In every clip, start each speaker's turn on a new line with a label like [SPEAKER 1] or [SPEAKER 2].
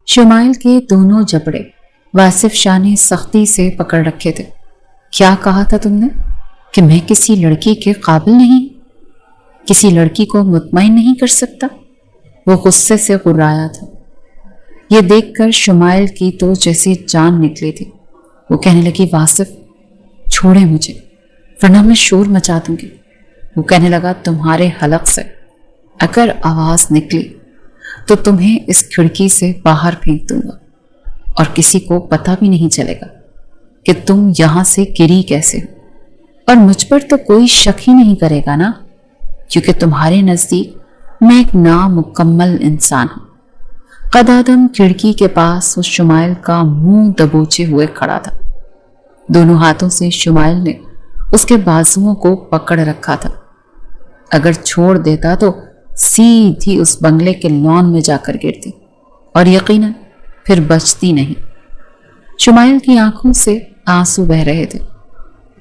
[SPEAKER 1] شمائل کے دونوں جبڑے واصف شاہ نے سختی سے پکڑ رکھے تھے۔ کیا کہا تھا تم نے کہ میں کسی لڑکی کے قابل نہیں، کسی لڑکی کو مطمئن نہیں کر سکتا؟ وہ غصے سے غرایا تھا۔ یہ دیکھ کر شمائل کی تو جیسی جان نکلی تھی۔ وہ کہنے لگی واصف چھوڑے مجھے ورنہ میں شور مچا دوں گی۔ وہ کہنے لگا تمہارے حلق سے اگر آواز نکلی تو تمہیں اس کھڑکی سے باہر پھینک دوں گا اور کسی کو پتہ بھی نہیں چلے گا کہ تم یہاں سے گری کیسے ہو، اور مجھ پر تو کوئی شک ہی نہیں کرے گا نا، کیونکہ تمہارے نزدیک میں ایک نامکمل انسان ہوں۔ قد آدم کھڑکی کے پاس اس شمائل کا منہ دبوچے ہوئے کھڑا تھا۔ دونوں ہاتھوں سے شمائل نے اس کے بازوؤں کو پکڑ رکھا تھا۔ اگر چھوڑ دیتا تو سیدھی اس بنگلے کے لان میں جا کر گرتی اور یقیناً پھر بچتی نہیں۔ شمائل کی آنکھوں سے آنسو بہ رہے تھے۔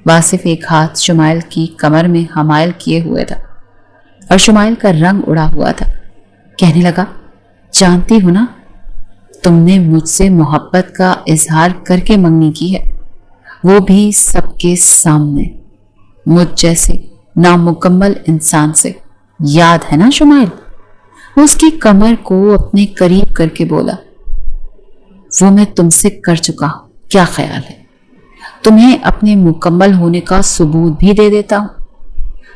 [SPEAKER 1] واصف ایک ہاتھ شمائل کی کمر میں حمائل کیے ہوئے تھا اور شمائل کا رنگ اڑا ہوا تھا۔ کہنے لگا جانتی ہو نا، تم نے مجھ سے محبت کا اظہار کر کے منگنی کی ہے، وہ بھی سب کے سامنے، مجھ جیسے نامکمل انسان سے، یاد ہے نا شمائل؟ وہ اس کی کمر کو اپنے قریب کر کے بولا وہ میں تم سے کر چکا ہوں، کیا خیال ہے تمہیں اپنے مکمل ہونے کا ثبوت بھی دے دیتا ہوں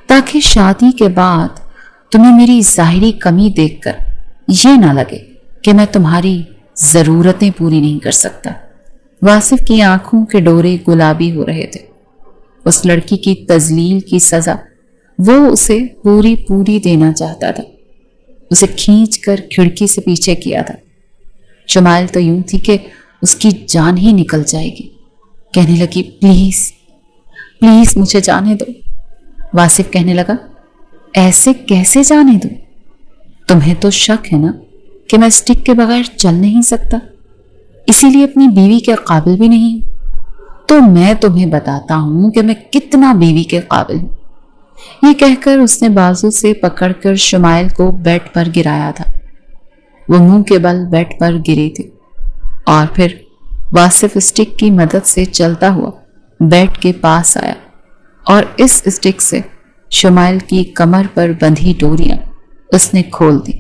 [SPEAKER 1] تاکہ شادی کے بعد تمہیں میری ظاہری کمی دیکھ کر یہ نہ لگے کہ میں تمہاری ضرورتیں پوری نہیں کر سکتا۔ واصف کی آنکھوں کے ڈورے گلابی ہو رہے تھے۔ اس لڑکی کی تذلیل کی سزا وہ اسے پوری دینا چاہتا تھا۔ اسے کھینچ کر کھڑکی سے پیچھے کیا تھا۔ شمائل تو یوں تھی کہ اس کی جان ہی نکل جائے گی۔ کہنے لگی پلیز مجھے جانے دو۔ واصف کہنے لگا ایسے کیسے جانے دو؟ تمہیں تو شک ہے نا کہ میں اسٹک کے بغیر چل نہیں سکتا، اسی لیے اپنی بیوی کے قابل بھی نہیں ہوں۔ تو میں تمہیں بتاتا ہوں کہ میں کتنا بیوی کے قابل ہوں۔ یہ کہہ کر اس نے بازو سے پکڑ کر شمائل کو بیڈ پر گرایا تھا۔ وہ منہ کے بل بیڈ پر گری تھی اور پھر واصف اسٹک کی مدد سے چلتا ہوا بیڈ کے پاس آیا اور اس اسٹک سے شمائل کی کمر پر بندھی ڈوریاں اس نے کھول دی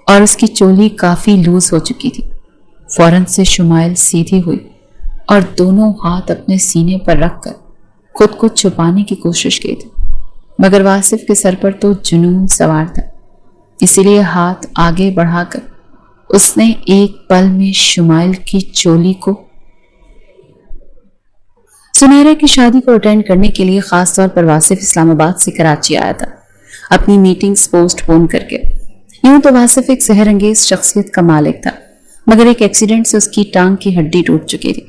[SPEAKER 1] اور اس کی چولی کافی لوز ہو چکی تھی۔ فوراً سے شمائل سیدھی ہوئی اور دونوں ہاتھ اپنے سینے پر رکھ کر خود کو چھپانے کی کوشش کی تھی، مگر واصف کے سر پر تو جنون سوار تھا، اسی لیے ہاتھ آگے بڑھا کر اس نے ایک پل میں شمائل کی چولی کو۔ سنیرا کی شادی کو اٹینڈ کرنے کے لیے خاص طور پر واصف اسلام آباد سے کراچی آیا تھا، اپنی میٹنگز پوسٹ پون کر کے۔ یوں تو واصف ایک سحر انگیز شخصیت کا مالک تھا، مگر ایک ایکسیڈنٹ سے اس کی ٹانگ کی ہڈی ٹوٹ چکی تھی۔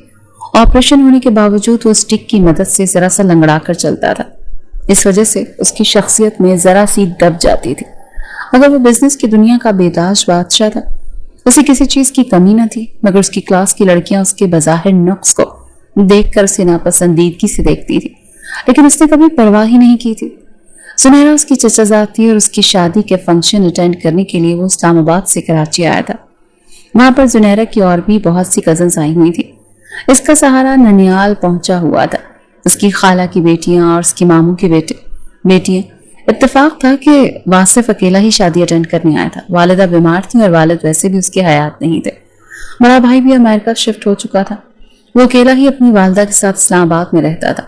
[SPEAKER 1] آپریشن ہونے کے باوجود وہ اسٹک کی مدد سے ذرا سا لنگڑا کر چلتا تھا، اس وجہ سے اس کی شخصیت میں ذرا سی دب جاتی تھی۔ مگر وہ بزنس کی دنیا کا بےتاج بادشاہ تھا، اسے کسی چیز کی کمی نہ تھی، مگر اس کی کلاس کی لڑکیاں اس کے بظاہر نقص کو دیکھ کر اسے ناپسندیدگی سے دیکھتی تھی، لیکن اس نے کبھی پرواہ ہی نہیں کی تھی۔ سنیرا اس کی چچا زاد تھی اور اس کی شادی کے فنکشن اٹینڈ کرنے کے لیے وہ اسلام آباد سے کراچی آیا تھا۔ وہاں پر سنیرا کی اور بھی بہت سی کزنز آئی ہوئی تھی۔ اس کا سہارا ننیال پہنچا ہوا تھا، اس کی خالہ کی بیٹیاں اور اس کی ماموں کی بیٹیاں۔ اتفاق تھا کہ واصف اکیلا ہی شادی اٹینڈ کرنے آیا تھا۔ والدہ بیمار تھی اور والد ویسے بھی اس کے حیات نہیں تھے۔ بڑا بھائی بھی امریکہ شفٹ ہو چکا تھا۔ وہ اکیلا ہی اپنی والدہ کے ساتھ اسلام آباد میں رہتا تھا۔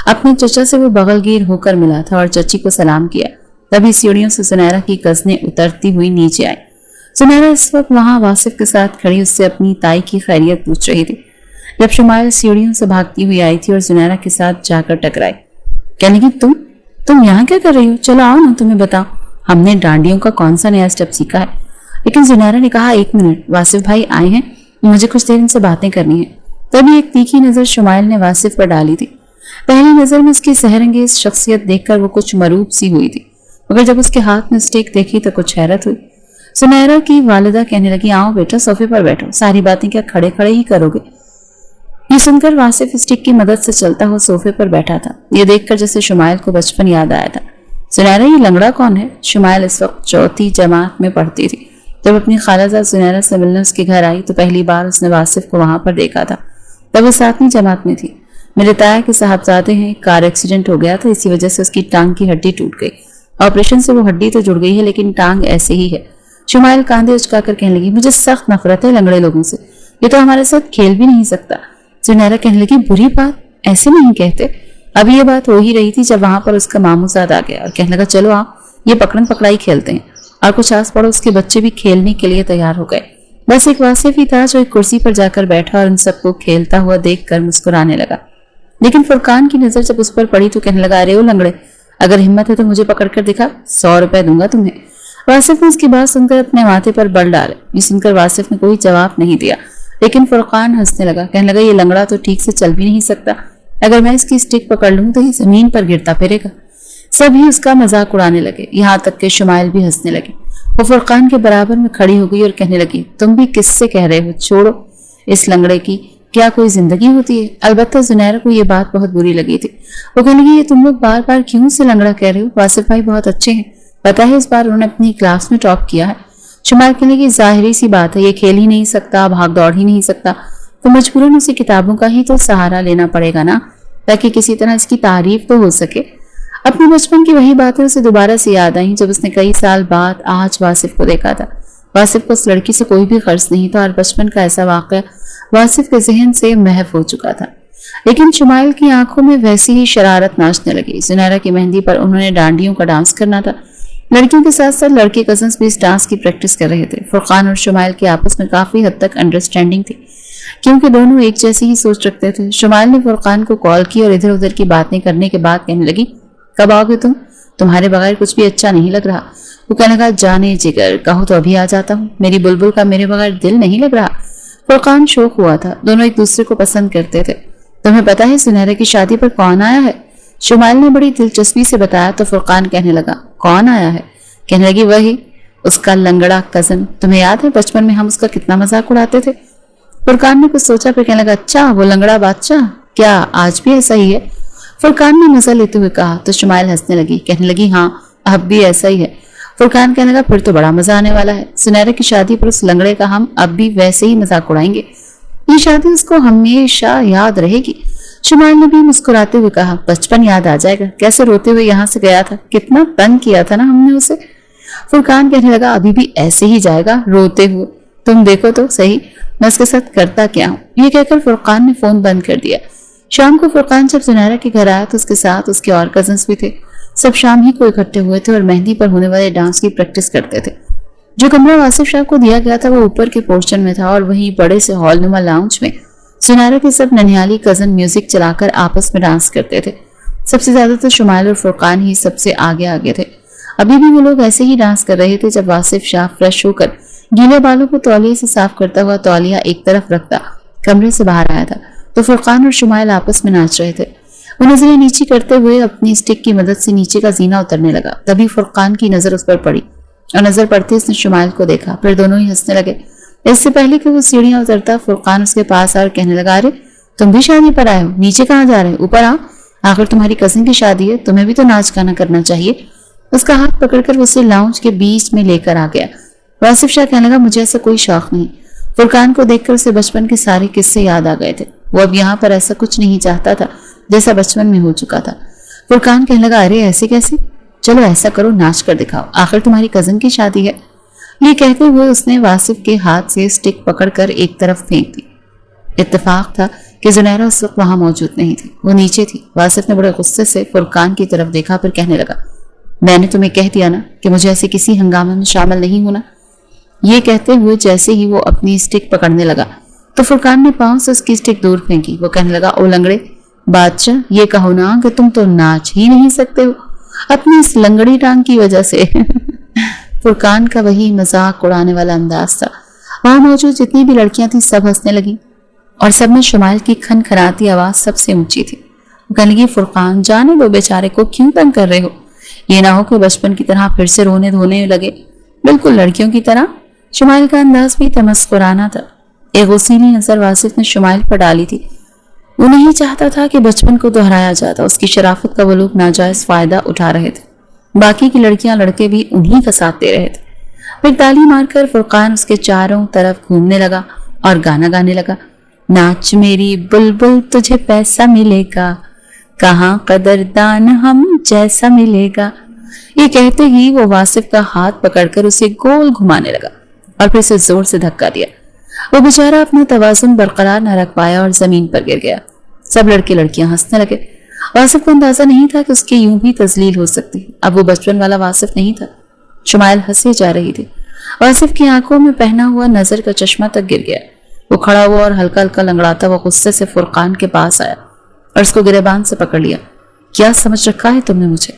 [SPEAKER 1] اپنے چچا سے وہ بغل گیر ہو کر ملا تھا اور چچی کو سلام کیا۔ تبھی سیڑھیوں سے سنیرا کی کزنیں اترتی ہوئی نیچے آئی۔ سنیرا اس وقت وہاں واصف کے ساتھ کھڑی اس سے اپنی تائی کی خیریت پوچھ رہی تھی، جب شمائل سیڑھیوں سے بھاگتی ہوئی آئی تھی اور سنیرا کے ساتھ جا کر ٹکرائی۔ کہنے لگی تم یہاں کیا کر رہی ہو؟ چلو آؤ نا، تمہیں بتاؤ ہم نے ڈانڈیوں کا کون سا نیا اسٹیپ سیکھا ہے۔ لیکن سنیرا نے کہا ایک منٹ، واصف بھائی آئے ہیں، مجھے کچھ دیر ان سے باتیں کرنی ہیں۔ تبھی ایک تیکھی نظر شمائل نے واصف پر ڈالی تھی۔ پہلی نظر میں اس کی سحر انگیز شخصیت دیکھ کر وہ کچھ مروب سی ہوئی تھی، مگر جب اس کے ہاتھ میں اسٹیک دیکھی تو کچھ حیرت ہوئی۔ سنیرا کی والدہ کہنے لگی آؤ بیٹا صوفے پر بیٹھو، ساری باتیں کیا کھڑے کھڑے ہی کرو گے؟ یہ سن کر واصف اسٹک کی مدد سے چلتا ہوا صوفے پر بیٹھا تھا۔ یہ دیکھ کر جیسے شمائل کو بچپن یاد آیا تھا۔ سنیرا یہ لنگڑا کون ہے؟ شمائل اس وقت چوتھی جماعت میں پڑھتی تھی جب اپنی خالہ زنیرہ سے ملنے اس کے گھر آئی تو پہلی بار اس نے واصف کو وہاں پر دیکھا تھا۔ تب وہ 7ویں جماعت میں تھی۔ میرے تایا کے صاحبزادے ہیں، کار ایکسیڈنٹ ہو گیا تھا، اسی وجہ سے اس کی ٹانگ کی ہڈی ٹوٹ گئی۔ آپریشن سے وہ ہڈی تو جڑ گئی ہے لیکن ٹانگ ایسے ہی ہے۔ شمائل کاندھے اچکا کر کہنے لگی، مجھے سخت نفرت ہے لنگڑے لوگوں سے، یہ تو ہمارے ساتھ کھیل بھی نہیں سکتا۔ زنیرہ کہنے لگی، بری بات ایسے نہیں کہتے۔ اب یہ بات ہو ہی رہی تھی جب وہاں پر اس کا ماموں زاد آ گیا اور کہنے لگا، چلو آپ یہ پکڑن پکڑائی کھیلتے ہیں۔ اور کچھ آس پڑوس کے بچے بھی کھیلنے کے لیے تیار ہو گئے۔ بس ایک واصف ہی تھا جو ایک کرسی پر جا کر بیٹھا اور ان سب کو کھیلتا ہوا دیکھ کر مسکرانے لگا۔ لیکن فرقان کی نظر جب اس پر پڑی تو کہنے لگا، ارے او لنگڑے، اگر ہمت ہے تو مجھے پکڑ کر دکھا، 100 روپے دوں گا تمہیں۔ واصف نے اس کی بات سن کر اپنے ماتھے پر بل ڈالے۔ یہ سن کر واصف نے کوئی جواب نہیں دیا، لیکن فرقان ہنسنے لگا، کہنے لگا، یہ لنگڑا تو ٹھیک سے چل بھی نہیں سکتا، اگر میں اس کی اسٹک پکڑ لوں تو یہ زمین پر گرتا پھرے گا۔ سبھی اس کا مذاق اڑانے لگے، یہاں تک کہ شمائل بھی ہنسنے لگے۔ وہ فرقان کے برابر میں کھڑی ہو گئی اور کہنے لگی، تم بھی کس سے کہہ رہے ہو، چھوڑو اس لنگڑے کی کیا کوئی زندگی ہوتی ہے؟ البتہ زنیرہ کو یہ بات بہت بری لگی تھی۔ وہ کہنے لگی، یہ تم لوگ بار بار کیوں سے لنگڑا کہہ رہے ہو؟ واصف بھائی بہت اچھے ہیں، پتہ ہے اس بار انہوں نے اپنی کلاس میں ٹاپ کیا ہے۔ شمائل کہنے لگی، ظاہری سی بات ہے، یہ کھیل ہی نہیں سکتا، بھاگ دوڑ ہی نہیں سکتا، تو مجبوراً اسے کتابوں کا ہی تو سہارا لینا پڑے گا نا، تاکہ کسی طرح اس کی تعریف تو ہو سکے۔ اپنے بچپن کی وہی باتیں اسے دوبارہ سے یاد آئیں جب اس نے کئی سال بعد آج واصف کو دیکھا تھا۔ واصف کو اس لڑکی سے کوئی بھی قرض نہیں تھا اور بچپن کا ایسا واقعہ واصف کے ذہن سے محو ہو چکا تھا، لیکن شمائل کی آنکھوں میں ویسی ہی شرارت ناچنے لگی۔ زنیرہ کی مہندی پر انہوں نے ڈانڈیوں کا ڈانس کرنا تھا۔ لڑکیوں کے ساتھ ساتھ لڑکے کزنز بھی اس ڈانس کی پریکٹس کر رہے تھے۔ فرقان اور شمائل کے آپس میں کافی حد تک انڈرسٹینڈنگ تھی، کیونکہ دونوں ایک جیسی ہی سوچ رکھتے تھے۔ شمائل نے فرقان کو کال کی اور ادھر ادھر کی باتیں کرنے کے بعد کہنے لگی، کب آؤ گے تم؟ تمہارے بغیر کچھ بھی اچھا نہیں لگ رہا۔ وہ کہنے لگا، جانے جگر، کہو تو ابھی آ جاتا ہوں، میری بلبل کا میرے بغیر دل نہیں لگ رہا۔ فرقان شوق ہوا تھا، دونوں ایک دوسرے کو پسند کرتے تھے۔ تمہیں پتا ہے زنیرہ کی شادی پر کون آیا ہے؟ شمائل نے بڑی دلچسپی سے بتایا تو فرقان کہنے لگا، کون آیا ہے؟ کہنے لگی، وہی اس کا لنگڑا کزن، تمہیں یاد ہے بچپن میں ہم اس کا کتنا مذاق اڑاتے تھے؟ فرقان نے کچھ سوچا پھر کہنے لگا، اچھا وہ لنگڑا بادشاہ، کیا آج بھی ایسا ہی ہے؟ فرقان نے مزہ لیتے ہوئے کہا تو شمائل ہنسنے لگی، کہنے لگی، ہاں اب بھی ایسا ہی ہے۔ فرقان کہنے لگا، پھر تو بڑا مزہ آنے والا ہے، زنیرہ کی شادی پر اس لنگڑے کا ہم اب بھی ویسے ہی مذاق اڑائیں گے، یہ شادی اس کو ہمیشہ یاد رہے گی۔ شمائل نے بھی مسکراتے ہوئے کہا، بچپن یاد آ جائے گا، کیسے روتے ہوئے یہاں سے گیا تھا، کتنا تنگ کیا تھا نا ہم نے اسے۔ فرقان کہنے لگا، ابھی بھی ایسے ہی جائے گا روتے ہوئے، تم دیکھو تو صحیح میں اس کے ساتھ کرتا کیا ہوں۔ یہ کہہ کر فرقان نے فون بند کر دیا۔ شام کو فرقان جب زنیرہ کے گھر آیا تو اس کے ساتھ اس کے اور کزنز بھی تھے۔ سب شام ہی کو اکٹھے ہوئے تھے اور مہندی پر ہونے والے ڈانس کی پریکٹس کرتے تھے۔ جو کمرہ واصف شاہ کو دیا گیا تھا وہ اوپر کے پورشن میں تھا اور وہیں بڑے سے ہال نما لاؤنج میں زنیرہ کے سب ننھیالی کزن میوزک چلا کر آپس میں ڈانس کرتے تھے۔ سب سے زیادہ تو شمائل اور فرقان ہی سب سے آگے آگے تھے۔ ابھی بھی وہ لوگ ایسے ہی ڈانس کر رہے تھے جب واصف شاہ فریش ہو کر گیلے بالوں کو تولیے سے صاف کرتا ہوا تولیہ ایک طرف رکھتا کمرے سے باہر آیا تھا تو فرقان اور شمائل آپس میں ناچ رہے تھے۔ وہ نظریں نیچی کرتے ہوئے اپنی اسٹک کی مدد سے نیچے کا زینہ اترنے لگا۔ تبھی فرقان کی نظر اس پر پڑی اور نظر پڑتے اس نے شمائل کو دیکھا، پھر دونوں ہی ہنسنے لگے۔ اس سے پہلے کہ وہ سیڑھیاں اترتا فرقان اس کے پاس آ اور کہنے لگا، ارے تم بھی شادی پر آئے ہو، نیچے کہاں جا رہے ہو، اوپر آؤ، آخر تمہاری کزن کی شادی ہے، تمہیں بھی تو ناچ گانا کرنا چاہیے۔ اس کا ہاتھ پکڑ کر اسے لاؤنج کے بیچ میں لے کر آ گیا۔ واصف شاہ کہنے لگا، مجھے ایسا کوئی شوق نہیں۔ فرقان کو دیکھ کر اسے بچپن کے سارے قصے یاد آ گئے تھے۔ وہ اب یہاں پر ایسا کچھ نہیں چاہتا تھا جیسا بچپن میں ہو چکا تھا۔ فرقان کہنے لگا، ارے ایسے کیسے، چلو ایسا کرو ناچ کر دکھاؤ، آخر تمہاری کزن کی شادی ہے۔ یہ کہتے ہوئے اس نے واصف کے ہاتھ سے اسٹک پکڑ کر ایک طرف پھینک دی۔ اتفاق تھا کہ زنیرہ اس وقت وہاں موجود نہیں تھی، وہ نیچے تھی۔ واصف نے بڑے غصے سے فرقان کی طرف دیکھا پھر کہنے لگا، میں نے تمہیں کہہ دیا نا کہ مجھے ایسے کسی ہنگامے میں شامل نہیں ہونا۔ یہ کہتے ہوئے جیسے ہی وہ اپنی اسٹک پکڑنے لگا تو فرقان نے پاؤں سے اس کی اسٹک دور پھینکی۔ وہ کہنے لگا، او لنگڑے بادشاہ، یہ کہو نا کہ تم تو ناچ ہی نہیں سکتے ہو اپنی اس لنگڑی ٹانگ کی وجہ سے۔ فرقان کا وہی مذاق اڑانے والا انداز تھا۔ وہاں موجود جتنی بھی لڑکیاں تھیں سب ہنسنے لگیں اور سب میں شمائل کی کھن کھناتی آواز سب سے اونچی تھی۔ وہ کہنے لگی، فرقان جانے دو بیچارے کو، کیوں تنگ کر رہے ہو؟ یہ نہ ہو کہ بچپن کی طرح پھر سے رونے دھونے لگے، بالکل لڑکیوں کی طرح۔ شمائل کا انداز بھی تمسخرانہ تھا۔ ایک غصیلی نظر واصف نے شمائل پر ڈالی تھی۔ وہ نہیں چاہتا تھا کہ بچپن کو دہرایا جاتا، اس کی شرافت کا وہ لوگ ناجائز فائدہ اٹھا رہے تھے۔ باقی کی لڑکیاں لڑکے بھی انہی کا ساتھ دے رہے تھے۔ پھر تالی مار کر فرقان اس کے چاروں طرف گھومنے لگا اور گانا گانے لگا، ناچ میری بلبل تجھے پیسہ ملے گا، کہاں قدردان ہم جیسا ملے گا۔ یہ کہتے ہی وہ واصف کا ہاتھ پکڑ کر اسے گول گھمانے لگا اور پھر اسے زور سے دھکا دیا۔ وہ بیچارہ اپنا توازن برقرار نہ رکھ پایا اور زمین پر گر گیا۔ سب لڑکے لڑکیاں ہنسنے لگے۔ واصف کو اندازہ نہیں تھا کہ اس کی یوں بھی تذلیل ہو سکتی۔ اب وہ بچپن والا واصف نہیں تھا۔ شمائل ہنسے جا رہی تھی۔ واصف کی آنکھوں میں پہنا ہوا نظر کا چشمہ تک گر گیا۔ وہ کھڑا ہوا اور ہلکا ہلکا لنگڑاتا ہوا غصے سے فرقان کے پاس آیا اور اس کو گریبان سے پکڑ لیا۔ کیا سمجھ رکھا ہے تم نے مجھے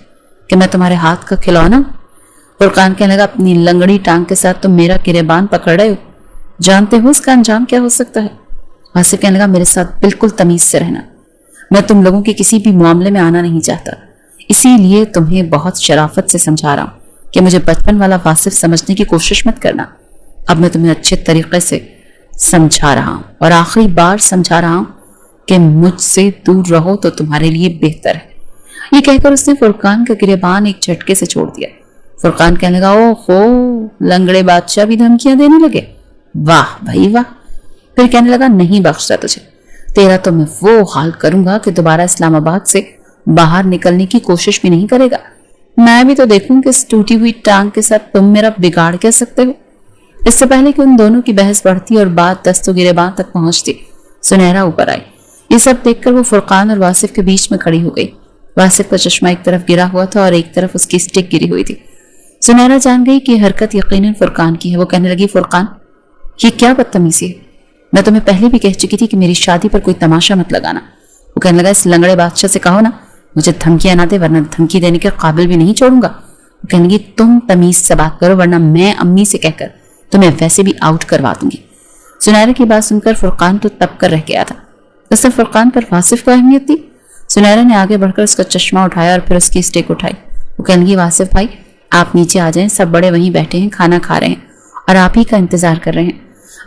[SPEAKER 1] کہ میں تمہارے ہاتھ کا کھلونا؟ فرقان کہنے لگا، اپنی لنگڑی ٹانگ کے ساتھ تم میرا گریبان پکڑ رہے ہو، جانتے ہو اس کا انجام کیا ہو سکتا ہے؟ واصف کہنے لگا، میرے ساتھ بالکل تمیز سے رہنا، میں تم لوگوں کے کسی بھی معاملے میں آنا نہیں چاہتا، اسی لیے تمہیں بہت شرافت سے سمجھا رہا ہوں کہ مجھے بچپن والا واصف سمجھنے کی کوشش مت کرنا۔ اب میں تمہیں اچھے طریقے سے سمجھا رہا ہوں اور آخری بار سمجھا رہا ہوں کہ مجھ سے دور رہو تو تمہارے لیے بہتر ہے۔ یہ کہہ کر اس نے فرقان کا گریبان ایک جھٹکے سے چھوڑ دیا۔ فرقان کہنے لگا، او ہو، لنگڑے بادشاہ بھی دھمکیاں دینے لگے، واہ بھائی واہ۔ پھر کہنے لگا، نہیں بخشتا تجھے، تیرا تو میں وہ حال کروں گا کہ دوبارہ اسلام آباد سے باہر نکلنے کی کوشش بھی نہیں کرے گا۔ میں بھی تو دیکھوں کہ اس ٹوٹی ہوئی ٹانگ کے ساتھ تم میرا بگاڑ کیا سکتے ہو۔ اس سے پہلے کہ ان دونوں کی بحث بڑھتی اور بات دست و گریبان تک پہنچتی، سنیرا اوپر آئی۔ یہ سب دیکھ کر وہ فرقان اور واصف کے بیچ میں کھڑی ہو گئی۔ واصف کا چشمہ ایک طرف گرا ہوا تھا اور ایک طرف اس کی سٹک گری ہوئی تھی۔ سنیرا جان گئی کہ حرکت یقیناً فرقان کی ہے۔ وہ کہنے لگی، فرقان، یہ کیا بدتمیزی ہے؟ میں تمہیں پہلے بھی کہہ چکی تھی کہ میری شادی پر کوئی تماشا مت لگانا۔ وہ کہنے لگا، اس لنگڑے بادشاہ سے کہو نا مجھے دھمکیاں نہ دے، ورنہ دھمکی دینے کے قابل بھی نہیں چھوڑوں گا۔ وہ کہنے لگی، تم تمیز سے بات کرو ورنہ میں امی سے کہہ کر تمہیں ویسے بھی آؤٹ کروا دوں گی۔ سنیرا کی بات سن کر فرقان تو تب کر رہ گیا تھا۔ اس نے فرقان پر واصف کو اہمیت دی۔ سنیرا نے آگے بڑھ کر اس کا چشمہ اٹھایا اور پھر اس کی سٹیک اٹھائی۔ وہ کہنے لگی، واصف بھائی آپ نیچے آ جائیں، سب بڑے وہیں بیٹھے ہیں، کھانا کھا رہے ہیں اور آپ ہی کا انتظار کر رہے ہیں۔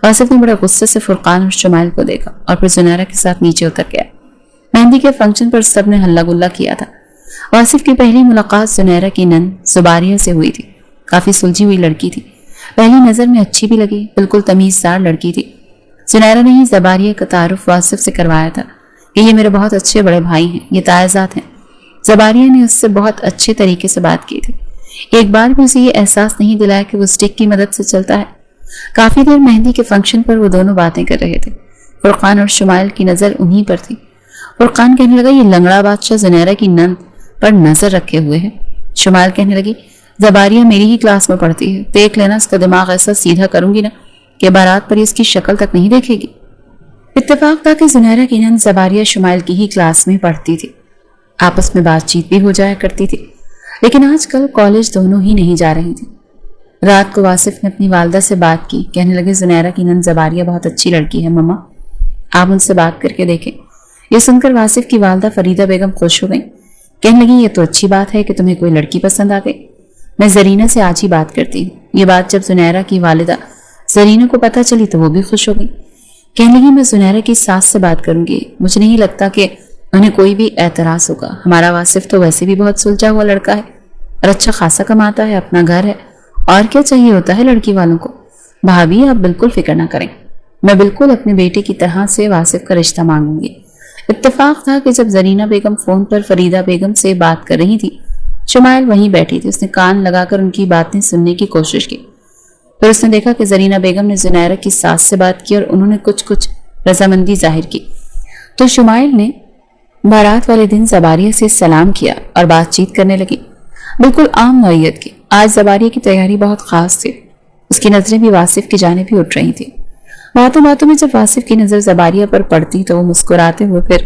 [SPEAKER 1] واصف نے بڑے غصے سے فرقان اور شمائل کو دیکھا اور پھر سنیرا کے ساتھ نیچے اتر گیا۔ مہندی کے فنکشن پر سب نے ہلہ گلہ کیا تھا۔ واصف کی پہلی ملاقات سنیرا کی نند زباریہ سے ہوئی تھی۔ کافی سلجھی ہوئی لڑکی تھی، پہلی نظر میں اچھی بھی لگی، بالکل تمیزدار لڑکی تھی۔ سنیرا نے ہی زباریہ کا تعارف واصف سے کروایا تھا کہ یہ میرے بہت اچھے بڑے بھائی ہیں، یہ تائزات ہیں۔ زباریہ نے اس سے بہت اچھے طریقے سے بات کی تھی۔ ایک بار بھی اسے یہ احساس نہیں دلایا کہ وہ سٹک کی مدد سے چلتا ہے۔ کافی دیر مہندی کے فنکشن پر وہ دونوں باتیں کر رہے تھے۔ فرقان اور شمائل کی نظر انہی پر تھی۔ فرقان کہنے لگا، یہ لنگڑا بادشاہ زنیرہ کی نند پر نظر رکھے ہوئے ہے۔ شمائل کہنے لگی، زباریہ میری ہی کلاس میں پڑھتی ہے، دیکھ لینا اس کا دماغ ایسا سیدھا کروں گی نا کہ بارات پر اس کی شکل تک نہیں دیکھے گی۔ اتفاق تھا کہ زنیرہ کی نند زباریہ شمائل کی ہی کلاس میں پڑھتی تھی، آپس میں بات چیت بھی ہو جایا کرتی تھی، لیکن آج کل کالج دونوں ہی نہیں جا رہی تھی۔ رات کو واصف نے اپنی والدہ سے بات کی، کہنے لگے، زنیرہ کی نند زباریہ بہت اچھی لڑکی ہے مما، آپ ان سے بات کر کے دیکھیں۔ یہ سن کر واصف کی والدہ فریدہ بیگم خوش ہو گئی، کہنے لگی، یہ تو اچھی بات ہے کہ تمہیں کوئی لڑکی پسند آ گئی، میں زرینہ سے آج ہی بات کرتی ہوں۔ یہ بات جب زنیرہ کی والدہ زرینہ کو پتہ چلی تو وہ بھی خوش ہو گئی، کہنے لگی، میں زنیرہ کی ساس سے بات کروں گی، مجھے نہیں لگتا کہ انہیں کوئی بھی اعتراض ہوگا، ہمارا واصف تو ویسے بھی بہت سلجھا ہوا لڑکا ہے اور اچھا خاصا کماتا ہے، اپنا گھر ہے، اور کیا چاہیے ہوتا ہے لڑکی والوں کو۔ بھابھی آپ بالکل فکر نہ کریں، میں بالکل اپنے بیٹے کی طرح سے واصف کا رشتہ مانگوں گی۔ اتفاق تھا کہ جب زرینہ بیگم فون پر فریدہ بیگم سے بات کر رہی تھی، شمائل وہیں بیٹھی تھی۔ اس نے کان لگا کر ان کی باتیں سننے کی کوشش کی، پھر اس نے دیکھا کہ زرینہ بیگم نے زنیرہ کی ساس سے بات کی اور انہوں نے کچھ رضامندی ظاہر کی، تو شمائل نے بارات والے دن زباریہ سے سلام کیا اور بات چیت کرنے لگی، بالکل عام نوعیت کی۔ آج زباریہ کی تیاری بہت خاص تھی، اس کی نظریں بھی واصف کی جانب ہی اٹھ رہی تھیں۔ باتوں باتوں میں جب واصف کی نظر زباریہ پر پڑتی تو وہ مسکراتے ہوئے پھر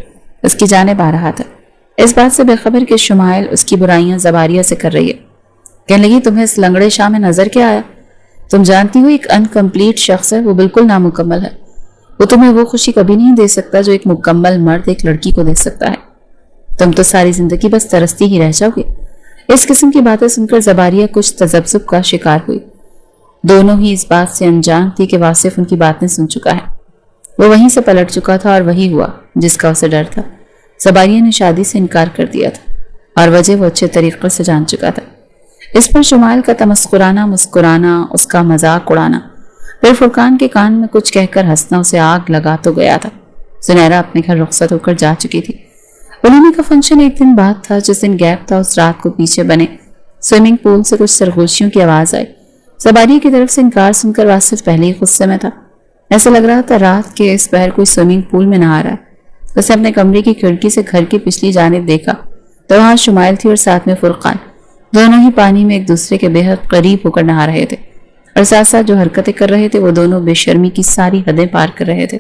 [SPEAKER 1] اس کی جانب آ رہا تھا، اس بات سے بے خبر کہ شمائل اس کی برائیاں زباریہ سے کر رہی ہے۔ کہنے لگی، تمہیں اس لنگڑے شاہ میں نظر کیا آیا؟ تم جانتی ہو ایک انکمپلیٹ شخص ہے، وہ بالکل نامکمل ہے، وہ تمہیں وہ خوشی کبھی نہیں دے سکتا جو ایک مکمل مرد ایک لڑکی کو دے سکتا ہے، تم تو ساری زندگی بس ترستی ہی رہ جاؤ گے۔ اس قسم کی باتیں سن کر زباریہ کچھ تذبذب کا شکار ہوئی۔ دونوں ہی اس بات سے انجان تھی کہ واصف ان کی باتیں سن چکا ہے، وہ وہیں سے پلٹ چکا تھا اور وہی ہوا جس کا اسے ڈر تھا۔ زباریہ نے شادی سے انکار کر دیا تھا اور وجہ وہ اچھے طریقے سے جان چکا تھا۔ اس پر شمائل کا تمسخرانہ مسکرانا، اس کا مذاق اڑانا، پھر فرقان کے کان میں کچھ کہہ کر ہنسنا اسے آگ لگا تو گیا تھا۔ زنیرہ اپنے گھر رخصت ہو کر جا چکی تھی۔ ولیمے کا فنکشن ایک دن بعد تھا، جس دن گیپ تھا اس رات کو پیچھے بنے سوئمنگ پول سے کچھ سرگوشیوں کی آواز آئی۔ سباری کی طرف سے انکار سن کر واصف پہلے ہی غصے میں تھا۔ ایسا لگ رہا تھا رات کے اس پہر کوئی سوئمنگ پول میں نہا رہا ہے۔ اسے اپنے کمرے کی کھڑکی سے گھر کی پچھلی جانب دیکھا تو وہاں شمائل تھی اور ساتھ میں فرقان، دونوں ہی پانی میں ایک دوسرے کے بے حد قریب ہو کر نہا رہے تھے، اور ساتھ ساتھ جو حرکتیں کر رہے تھے وہ دونوں بے شرمی کی ساری حدیں پار کر رہے تھے۔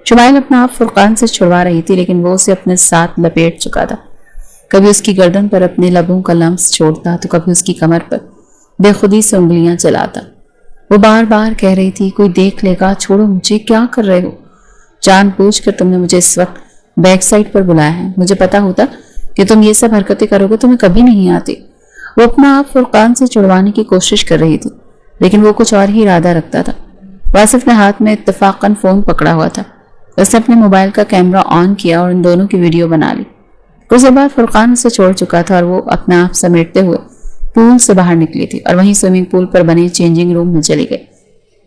[SPEAKER 1] شمائل اپنا آپ فرقان سے چھڑوا رہی تھی، لیکن وہ اسے اپنے ساتھ لپیٹ چکا تھا۔ کبھی اس کی گردن پر اپنے لبوں کا لمس چھوڑتا تو کبھی اس کی کمر پر بے خودی سے انگلیاں چلاتا۔ وہ بار بار کہہ رہی تھی، کوئی دیکھ لے گا، چھوڑو مجھے، کیا کر رہے ہو؟ جان بوجھ کر تم نے مجھے اس وقت بیک سائڈ پر بلایا ہے، مجھے پتا ہوتا کہ تم یہ سب حرکتیں کرو گے تو میں کبھی نہیں آتی۔ وہ اپنا آپ فرقان سے چھڑوانے کی کوشش کر رہی تھی، لیکن وہ کچھ اور ہی ارادہ رکھتا تھا۔ واصف نے ہاتھ میں اتفاقاً فون پکڑا ہوا تھا۔ اس نے اپنے موبائل کا کیمرہ آن کیا اور ان دونوں کی ویڈیو بنا لی۔ کچھ دیر بعد فرقان اسے چھوڑ چکا تھا اور وہ اپنا آپ سمیٹتے ہوئے پول سے باہر نکلی تھی اور وہیں سوئمنگ پول پر بنے چینجنگ روم میں چلی گئی۔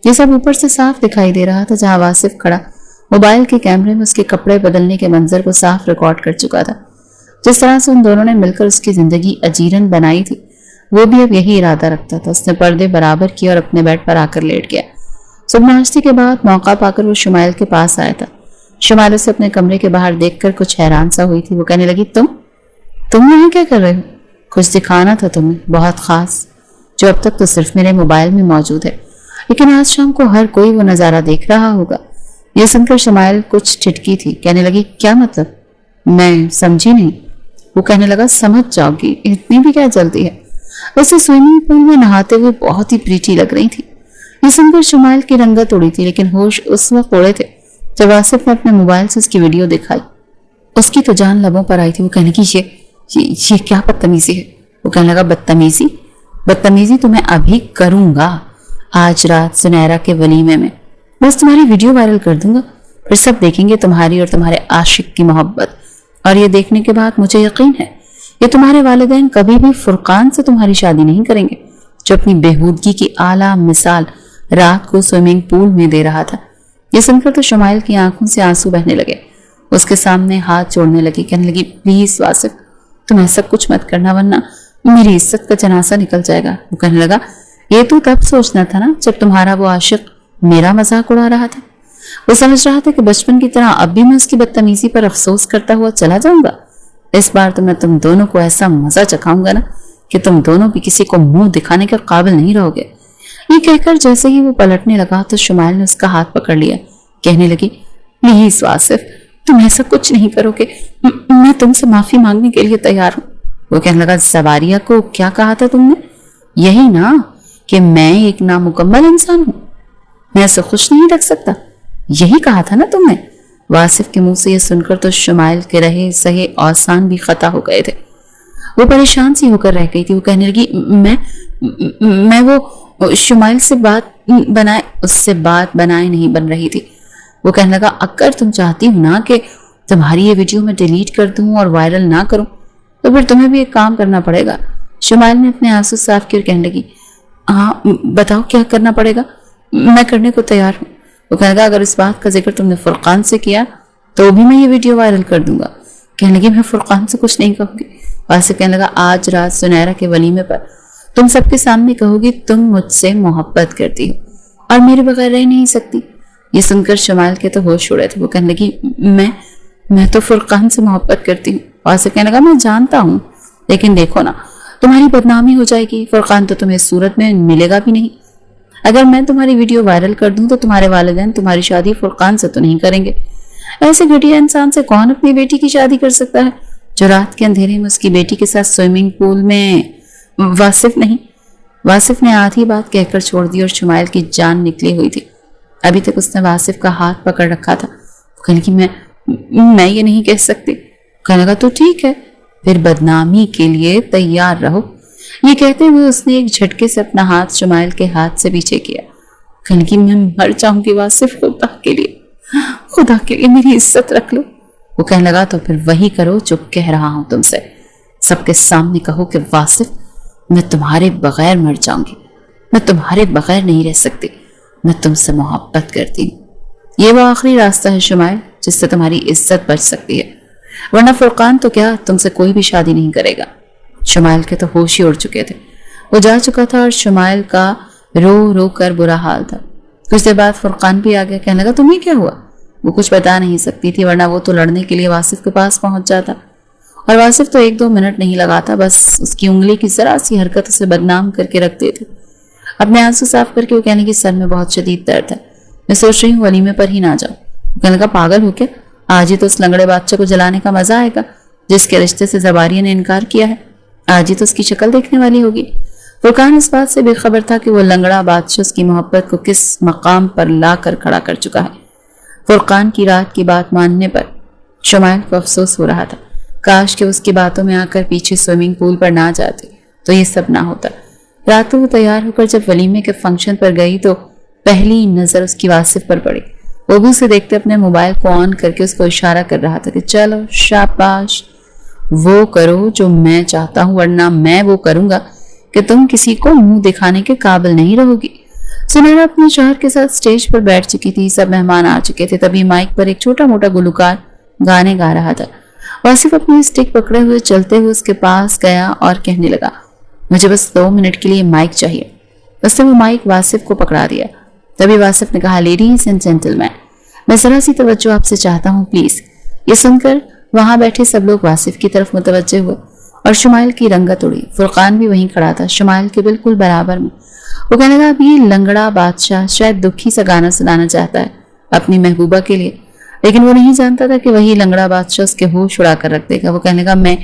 [SPEAKER 1] یہ سب اوپر سے صاف دکھائی دے رہا تھا، جہاں واصف کھڑا موبائل کے کیمرے میں اس کے کپڑے بدلنے کے منظر کو صاف ریکارڈ کر چکا تھا۔ جس طرح سے ان دونوں نے مل کر اس کی زندگی اجیرن بنائی تھی، وہ بھی اب یہی ارادہ رکھتا تھا۔ اس نے پردے برابر کیے اور اپنے بیڈ پر آ کر لیٹ گیا۔ صبح ناشتے کے بعد موقع پا کر وہ شمائل کے پاس آیا تھا۔ شمائل اسے اپنے کمرے کے باہر دیکھ کر کچھ حیران سا ہوئی تھی۔ وہ کہنے لگی، تم یہاں کیا کر رہے ہو؟ کچھ دکھانا تھا تمہیں، بہت خاص، جو اب تک تو صرف میرے موبائل میں موجود ہے، لیکن آج شام کو ہر کوئی وہ نظارہ دیکھ رہا ہوگا۔ یہ سن کر شمائل کچھ ٹھٹکی تھی، کہنے لگی، کیا مطلب؟ میں سمجھی نہیں۔ وہ کہنے لگا، سمجھ جاؤ گی، اتنی بھی کیا جلدی ہے؟ اسے سوئمنگ پول میں نہاتے ہوئے بہت ہی پریٹی لگ رہی تھی۔ یہ سن کر شمائل کی رنگت اڑی تھی، لیکن ہوش اس وقت اڑے تھے جب واصف نے اپنے موبائل سے اس کی ویڈیو دکھائی۔ اس کی تو جان لبوں پر آئی تھی۔ وہ کہنے کی، یہ کیا بدتمیزی ہے؟ وہ کہنے لگا، بدتمیزی تو میں ابھی کروں گا، آج رات سنیرا کے ولیمے میں بس تمہاری ویڈیو وائرل کر دوں گا، پھر سب دیکھیں گے تمہاری اور تمہارے عاشق کی محبت۔ اور یہ دیکھنے کے بعد مجھے یقین ہے کہ تمہارے والدین کبھی بھی فرقان سے تمہاری شادی نہیں کریں گے، جو اپنی بےہودگی کی اعلیٰ مثال رات کو سوئمنگ پول میں دے رہا تھا۔ یہ سن کر تو شمائل کی آنکھوں سے آنسو بہنے لگے۔ اس کے سامنے ہاتھ جوڑنے لگی، کہنے لگی، پلیز واصف، تم ایسا کچھ مت کرنا ورنہ میری عزت کا جنازہ نکل جائے گا۔ وہ کہنے لگا، یہ تو تب سوچنا تھا نا جب تمہارا وہ عاشق میرا مذاق اڑا رہا تھا۔ وہ سمجھ رہا تھا کہ بچپن کی طرح اب بھی میں اس کی بدتمیزی پر افسوس کرتا ہوا چلا جاؤں گا۔ اس بار تو میں تم دونوں کو ایسا مزہ چکھاؤں گا نا کہ تم دونوں بھی کسی کو منہ دکھانے کے قابل نہیں رہو گے۔ یہ کہہ کر جیسے ہی وہ پلٹنے لگا تو شمائل نے اس کا ہاتھ پکڑ لیا، کہنے لگی، پلیز واصف، تم ایسا کچھ نہیں کرو گے، میں تم سے معافی مانگنے کے لیے تیار ہوں۔ وہ کہنے لگا، زواریہ کو کیا کہا تھا تم نے؟ یہی نا کہ میں ایک نامکمل انسان ہوں، میں اسے خوش نہیں رکھ سکتا، یہی کہا تھا نا تم نے۔ واصف کے منہ سے یہ سن کر تو شمائل کے رہے سہے اوسان بھی خطا ہو گئے تھے۔ وہ پریشان سی ہو کر رہ گئی تھی۔ وہ کہنے لگی، میں وہ شمائل سے اس سے بات بنائے نہیں بن رہی تھی۔ وہ کہنے لگا، اگر تم چاہتی ہو نا کہ تمہاری یہ ویڈیو میں ڈیلیٹ کر دوں اور وائرل نہ کروں تو پھر تمہیں بھی ایک کام کرنا پڑے گا۔ شمائل نے اپنے آنسو صاف کیے اور کہنے لگی، ہاں بتاؤ کیا کرنا پڑے گا، میں کرنے کو تیار ہوں۔ وہ کہنے لگا، اگر اس بات کا ذکر تم نے فرقان سے کیا تو بھی میں یہ ویڈیو وائرل کر دوں گا۔ کہنے لگی، میں فرقان سے کچھ نہیں کہوں گی۔ واصف کہنے لگا، آج رات سنیرا کے ولیمے پر تم سب کے سامنے کہو گی تم مجھ سے محبت کرتی ہو اور میرے بغیر رہ نہیں سکتی۔ یہ سن کر شمائل کے تو ہوش اڑے تھے۔ وہ کہنے لگی، میں تو فرقان سے محبت کرتی ہوں۔ واصف کہنے لگا، میں جانتا ہوں، لیکن دیکھو نا تمہاری بدنامی ہو جائے گی، فرقان تو تمہیں اس صورت میں ملے گا بھی نہیں۔ اگر میں تمہاری ویڈیو وائرل کر دوں تو تمہارے والدین تمہاری شادی فرقان سے تو نہیں کریں گے۔ ایسے گھٹیا انسان سے کون اپنی بیٹی کی شادی کر سکتا ہے جو رات کے اندھیرے میں اس کی بیٹی کے ساتھ سوئمنگ پول میں؟ واصف نے آدھی بات کہہ کر چھوڑ دی اور شمائل کی جان نکلی ہوئی تھی۔ ابھی تک اس نے واصف کا ہاتھ پکڑ رکھا تھا۔ کہنے لگی، میں یہ نہیں کہہ سکتی۔ کہنے لگا، تو ٹھیک ہے، پھر بدنامی کے لیے تیار رہو۔ یہ کہتے ہوئے اس نے ایک جھٹکے سے اپنا ہاتھ شمائل کے ہاتھ سے پیچھے کیا۔ کہنے لگی، میں مر جاؤں گی واصف، خدا کے لیے میری عزت رکھ لو۔ وہ کہنے لگا، تو پھر وہی کرو جو کہہ رہا ہوں تم سے، سب کے سامنے کہو کہ واصف میں تمہارے بغیر مر جاؤں گی، میں تمہارے بغیر نہیں رہ سکتی، میں تم سے محبت کرتی ہوں۔ یہ وہ آخری راستہ ہے شمائل جس سے تمہاری عزت بچ سکتی ہے، ورنہ فرقان تو کیا تم سے کوئی بھی شادی نہیں کرے گا۔ شمائل کے تو ہوش ہی اڑ چکے تھے، وہ جا چکا تھا اور شمائل کا رو رو کر برا حال تھا۔ کچھ دیر بعد فرقان بھی آ گیا، کہنے لگا تمہیں کیا ہوا؟ وہ کچھ بتا نہیں سکتی تھی، ورنہ وہ تو لڑنے کے لیے واصف کے پاس پہنچ جاتا، اور واصف تو 1-2 منٹ نہیں لگاتا، بس اس کی انگلی کی ذرا سی حرکت اسے بدنام کر کے رکھ دیتی۔ اپنے آنسو صاف کر کے وہ کہنے کی سر میں بہت شدید درد ہے، میں سوچ رہی ہوں ولیمے پر ہی نہ جاؤں۔ وہ کہنے لگا پاگل ہو کیا؟ آج ہی تو اس لنگڑے بادشاہ کو جلانے کا مزہ آئے گا جس کے رشتے سے زباریہ نے انکار کیا ہے، آج ہی تو اس کی شکل دیکھنے والی ہوگی۔ فرقان اس بات سے بے خبر تھا کہ وہ لنگڑا بادشاہ اس کی محبت کو کس مقام پر لا کر کھڑا کر چکا ہے۔ فرقان کی رات کی بات ماننے پر شمائل کو افسوس ہو رہا تھا، کاش کہ اس کی باتوں میں آ کر پیچھے سوئمنگ پول پر نہ جاتے تو یہ سب نہ ہوتا۔ رات کو وہ تیار ہو کر جب ولیمے کے فنکشن پر گئی تو پہلی نظر اس کی واصف پر پڑی۔ وہ بھی اسے دیکھتے اپنے موبائل کو آن کر کے اس کو اشارہ کر رہا تھا کہ چلو شاباش، وہ کرو جو میں چاہتا ہوں، ورنہ میں وہ کروں گا کہ تم کسی کو منہ دکھانے کے قابل نہیں رہو گی۔ سنیرا اپنے شوہر کے ساتھ سٹیج پر بیٹھ چکی تھی، سب مہمان آ چکے تھے، تبھی مائک پر ایک چھوٹا موٹا گلوکار گانے گا رہا تھا۔ واصف اپنی اسٹک پکڑے ہوئے چلتے ہوئے اس کے پاس گیا اور کہنے لگا مجھے بس 2 منٹ کے لیے مائک چاہیے۔ اس نے وہ مائک واصف کو پکڑا دیا۔ تبھی واصف نے کہا لیڈیز اینڈ جینٹلمین، میں ذرا سی توجہ آپ سے چاہتا ہوں پلیز۔ یہ سن کر وہاں بیٹھے سب لوگ واصف کی طرف متوجہ ہوئے اور شمائل کی رنگت اڑی۔ فرقان بھی وہیں کھڑا تھا، شمائل کے بالکل برابر میں۔ وہ کہنے لگا اب یہ لنگڑا بادشاہ شاید دکھی سا گانا سنانا چاہتا ہے اپنی محبوبہ کے لیے، لیکن وہ نہیں جانتا تھا کہ وہی لنگڑا بادشاہ اس کے ہوش اڑا کر رکھ دے گا۔ وہ کہنے لگا میں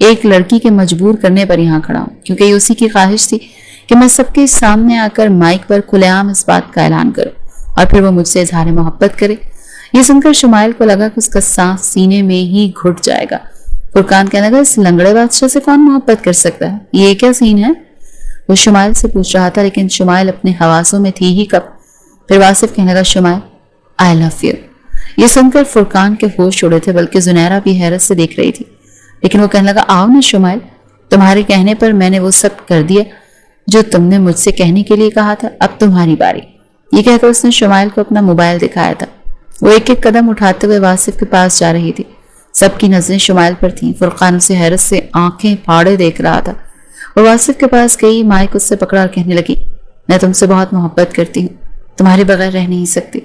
[SPEAKER 1] ایک لڑکی کے مجبور کرنے پر یہاں کھڑا ہوں، کیونکہ یہ اسی کی خواہش تھی کہ میں سب کے سامنے آ کر مائک پر کھلے عام اس بات کا اعلان کروں اور پھر وہ مجھ سے اظہار محبت کرے۔ یہ سن کر شمائل کو لگا کہ اس کا سانس سینے میں ہی گھٹ جائے گا۔ فرقان کہنے لگا اس لنگڑے بادشاہ سے کون محبت کر سکتا ہے؟ یہ کیا سین ہے؟ وہ شمائل سے پوچھ رہا تھا، لیکن شمائل اپنے حواسوں میں تھی ہی کب۔ پھر واصف کہنے لگا شمائل آئی لو یو۔ یہ سن کر فرقان کے ہوش اڑے تھے، بلکہ زنیرہ بھی حیرت سے دیکھ رہی تھی، لیکن وہ کہنے لگا آؤ نا شمائل، تمہارے کہنے پر میں نے وہ سب کر دیا جو تم نے مجھ سے کہنے کے لیے کہا تھا، اب تمہاری باری۔ یہ کہہ کر اس نے شمائل کو اپنا موبائل دکھایا تھا۔ وہ ایک ایک قدم اٹھاتے ہوئے واصف کے پاس جا رہی تھی، سب کی نظریں شمائل پر تھیں۔ فرقان اسے حیرت سے آنکھیں پھاڑے دیکھ رہا تھا۔ وہ واصف کے پاس گئی، مائک اس سے پکڑا اور کہنے لگی میں تم سے بہت محبت کرتی ہوں، تمہارے بغیر رہ نہیں سکتی۔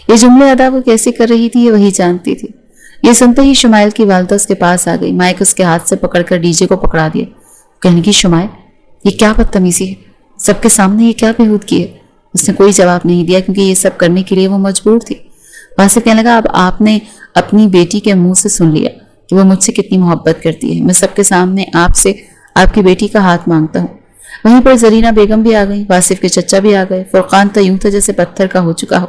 [SPEAKER 1] یہ جملے ادا وہ کیسے کر رہی تھی یہ وہی جانتی تھی۔ یہ سنتے ہی شمائل کی والدہ اس کے پاس آ گئی، مائک اس کے ہاتھ سے پکڑ کر ڈی جے کو پکڑا دیا۔ کہنے کی شمائل یہ کیا بدتمیزی ہے، سب کے سامنے یہ کیا بےہودگی ہے؟ اس نے کوئی جواب نہیں دیا کیونکہ یہ سب کرنے کے لیے وہ مجبور تھی۔ واصف کہنے لگا اب آپ نے اپنی بیٹی کے منہ سے سن لیا کہ وہ مجھ سے کتنی محبت کرتی ہے، میں سب کے سامنے آپ سے آپ کی بیٹی کا ہاتھ مانگتا ہوں۔ وہیں پر زرینہ بیگم بھی آ گئی، واصف کے چچا بھی آ گئے۔ فرقان تو یوں تھا جیسے پتھر کا ہو چکا ہو۔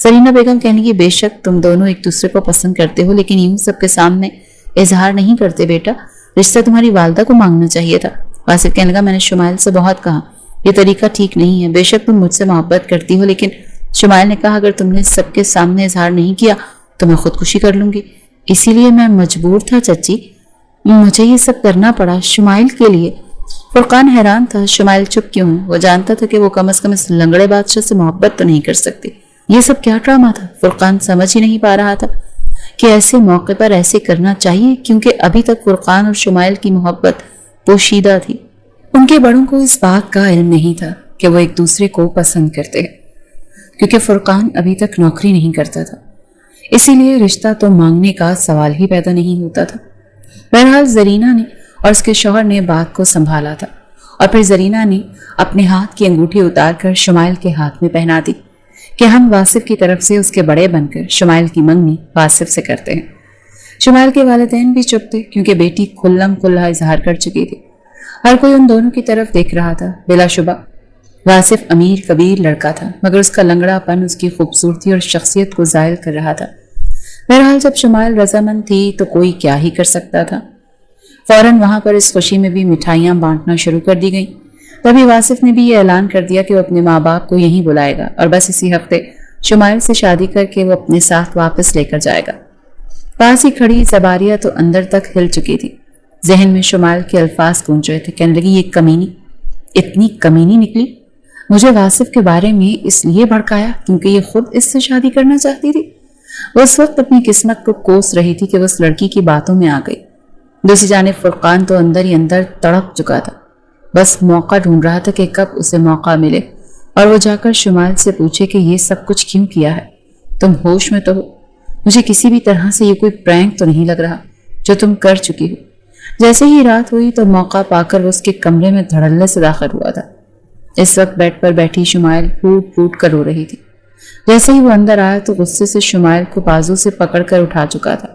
[SPEAKER 1] زرینہ بیگم کہنے کی بے شک تم دونوں ایک دوسرے کو پسند کرتے ہو، لیکن یوں سب کے سامنے اظہار نہیں کرتے بیٹا، رشتہ تمہاری والدہ کو مانگنا چاہیے تھا۔ واصف کہنے لگا میں نے شمائل سے بہت کہا یہ طریقہ ٹھیک نہیں ہے، بے شک تم مجھ سے محبت کرتی ہو، لیکن شمائل نے کہا اگر تم نے سب کے سامنے اظہار نہیں کیا تو میں خودکشی کر لوں گی، اسی لیے میں مجبور تھا چچی، مجھے یہ سب کرنا پڑا شمائل کے لیے۔ فرقان حیران تھا شمائل چپ کیوں ہے، وہ جانتا تھا کہ وہ کم از کم اس لنگڑے بادشاہ سے محبت تو نہیں کر سکتی۔ یہ سب کیا ڈرامہ تھا؟ فرقان سمجھ ہی نہیں پا رہا تھا کہ ایسے موقع پر ایسے کرنا چاہیے، کیونکہ ابھی تک فرقان اور شمائل کی محبت پوشیدہ تھی۔ ان کے بڑوں کو اس بات کا علم نہیں تھا کہ وہ ایک دوسرے کو پسند کرتے ہیں، کیونکہ فرقان ابھی تک نوکری نہیں کرتا تھا، اسی لیے رشتہ تو مانگنے کا سوال ہی پیدا نہیں ہوتا تھا۔ بہرحال زرینہ نے اور اس کے شوہر نے بات کو سنبھالا تھا، اور پھر زرینہ نے اپنے ہاتھ کی انگوٹھی اتار کر شمائل کے ہاتھ میں پہنا دی کہ ہم واصف کی طرف سے اس کے بڑے بن کر شمائل کی منگنی واصف سے کرتے ہیں۔ شمائل کے والدین بھی چپ تھے کیونکہ بیٹی کھلم کھلا اظہار کر چکی تھی۔ ہر کوئی ان دونوں کی طرف دیکھ رہا تھا۔ بلا شبہ واصف امیر کبیر لڑکا تھا، مگر اس کا لنگڑا پن اس کی خوبصورتی اور شخصیت کو زائل کر رہا تھا۔ بہرحال جب شمائل رضامند تھی تو کوئی کیا ہی کر سکتا تھا۔ فوراً وہاں پر اس خوشی میں بھی مٹھائیاں بانٹنا شروع کر دی گئیں۔ تبھی واصف نے بھی یہ اعلان کر دیا کہ وہ اپنے ماں باپ کو یہیں بلائے گا اور بس اسی ہفتے شمائل سے شادی کر کے وہ اپنے ساتھ واپس لے کر جائے گا۔ پاس ہی کھڑی زباریہ تو اندر تک ہل چکی تھی۔ ذہن میں شمائل کے الفاظ گونج رہے تھے. کہنے لگی یہ کمینی، اتنی کمینی نکلی. مجھے واصف کے بارے میں اس لیے بھڑکایا کیونکہ یہ خود اس سے شادی کرنا چاہتی تھی. وہ اس وقت اپنی قسمت کو کوس رہی تھی کہ وہ اس لڑکی کی باتوں میں آ گئی. دوسری جانب فرقان تو اندر ہی اندر تڑپ چکا تھا، بس موقع ڈھونڈ رہا تھا کہ کب اسے موقع ملے اور وہ جا کر شمائل سے پوچھے کہ یہ سب کچھ کیوں کیا ہے؟ تم ہوش میں تو ہو؟ مجھے کسی بھی طرح سے یہ کوئی پرینک تو نہیں لگ رہا جو تم کر چکی ہو. جیسے ہی رات ہوئی تو موقع پا کر وہ اس کے کمرے میں دھڑلے سے داخل ہوا تھا. اس وقت بیڈ پر بیٹھی شمائل پھوٹ پھوٹ کر رو رہی تھی. جیسے ہی وہ اندر آیا تو غصے سے شمائل کو بازو سے پکڑ کر اٹھا چکا تھا.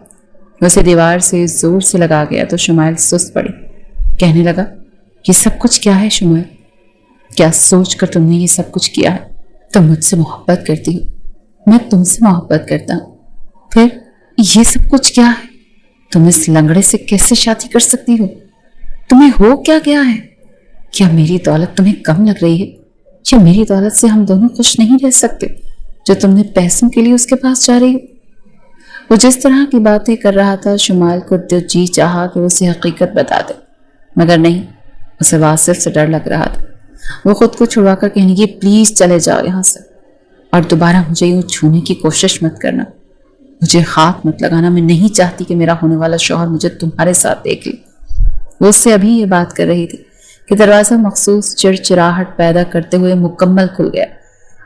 [SPEAKER 1] اسے دیوار سے زور سے لگا گیا تو شمائل سست پڑی. کہنے لگا یہ سب کچھ کیا ہے شمائل؟ کیا سوچ کر تم نے یہ سب کچھ کیا ہے؟ تم مجھ سے محبت کرتی ہو، میں تم سے محبت کرتا ہوں، پھر یہ سب کچھ کیا ہے؟ تم اس لنگڑے سے کیسے شادی کر سکتی ہو؟ تمہیں ہو کیا گیا ہے؟ کیا میری دولت تمہیں کم لگ رہی ہے؟ یا میری دولت سے ہم دونوں خوش نہیں رہ سکتے جو تم نے پیسوں کے لیے اس کے پاس جا رہی ہو؟ وہ جس طرح کی باتیں کر رہا تھا شمائل کو جی چاہا کہ اسے حقیقت بتا دے، مگر نہیں، اسے واصف سے ڈر لگ رہا تھا. وہ خود کو چھڑوا کر کہنے لگی پلیز چلے جاؤ یہاں سے اور دوبارہ مجھے یوں چھونے کی کوشش مت کرنا، مجھے ہاتھ مت لگانا، میں نہیں چاہتی کہ میرا ہونے والا شوہر مجھے تمہارے ساتھ دیکھ لے. وہ اس سے ابھی یہ بات کر رہی تھی کہ دروازہ مخصوص چڑچڑاہٹ پیدا کرتے ہوئے مکمل کھل گیا.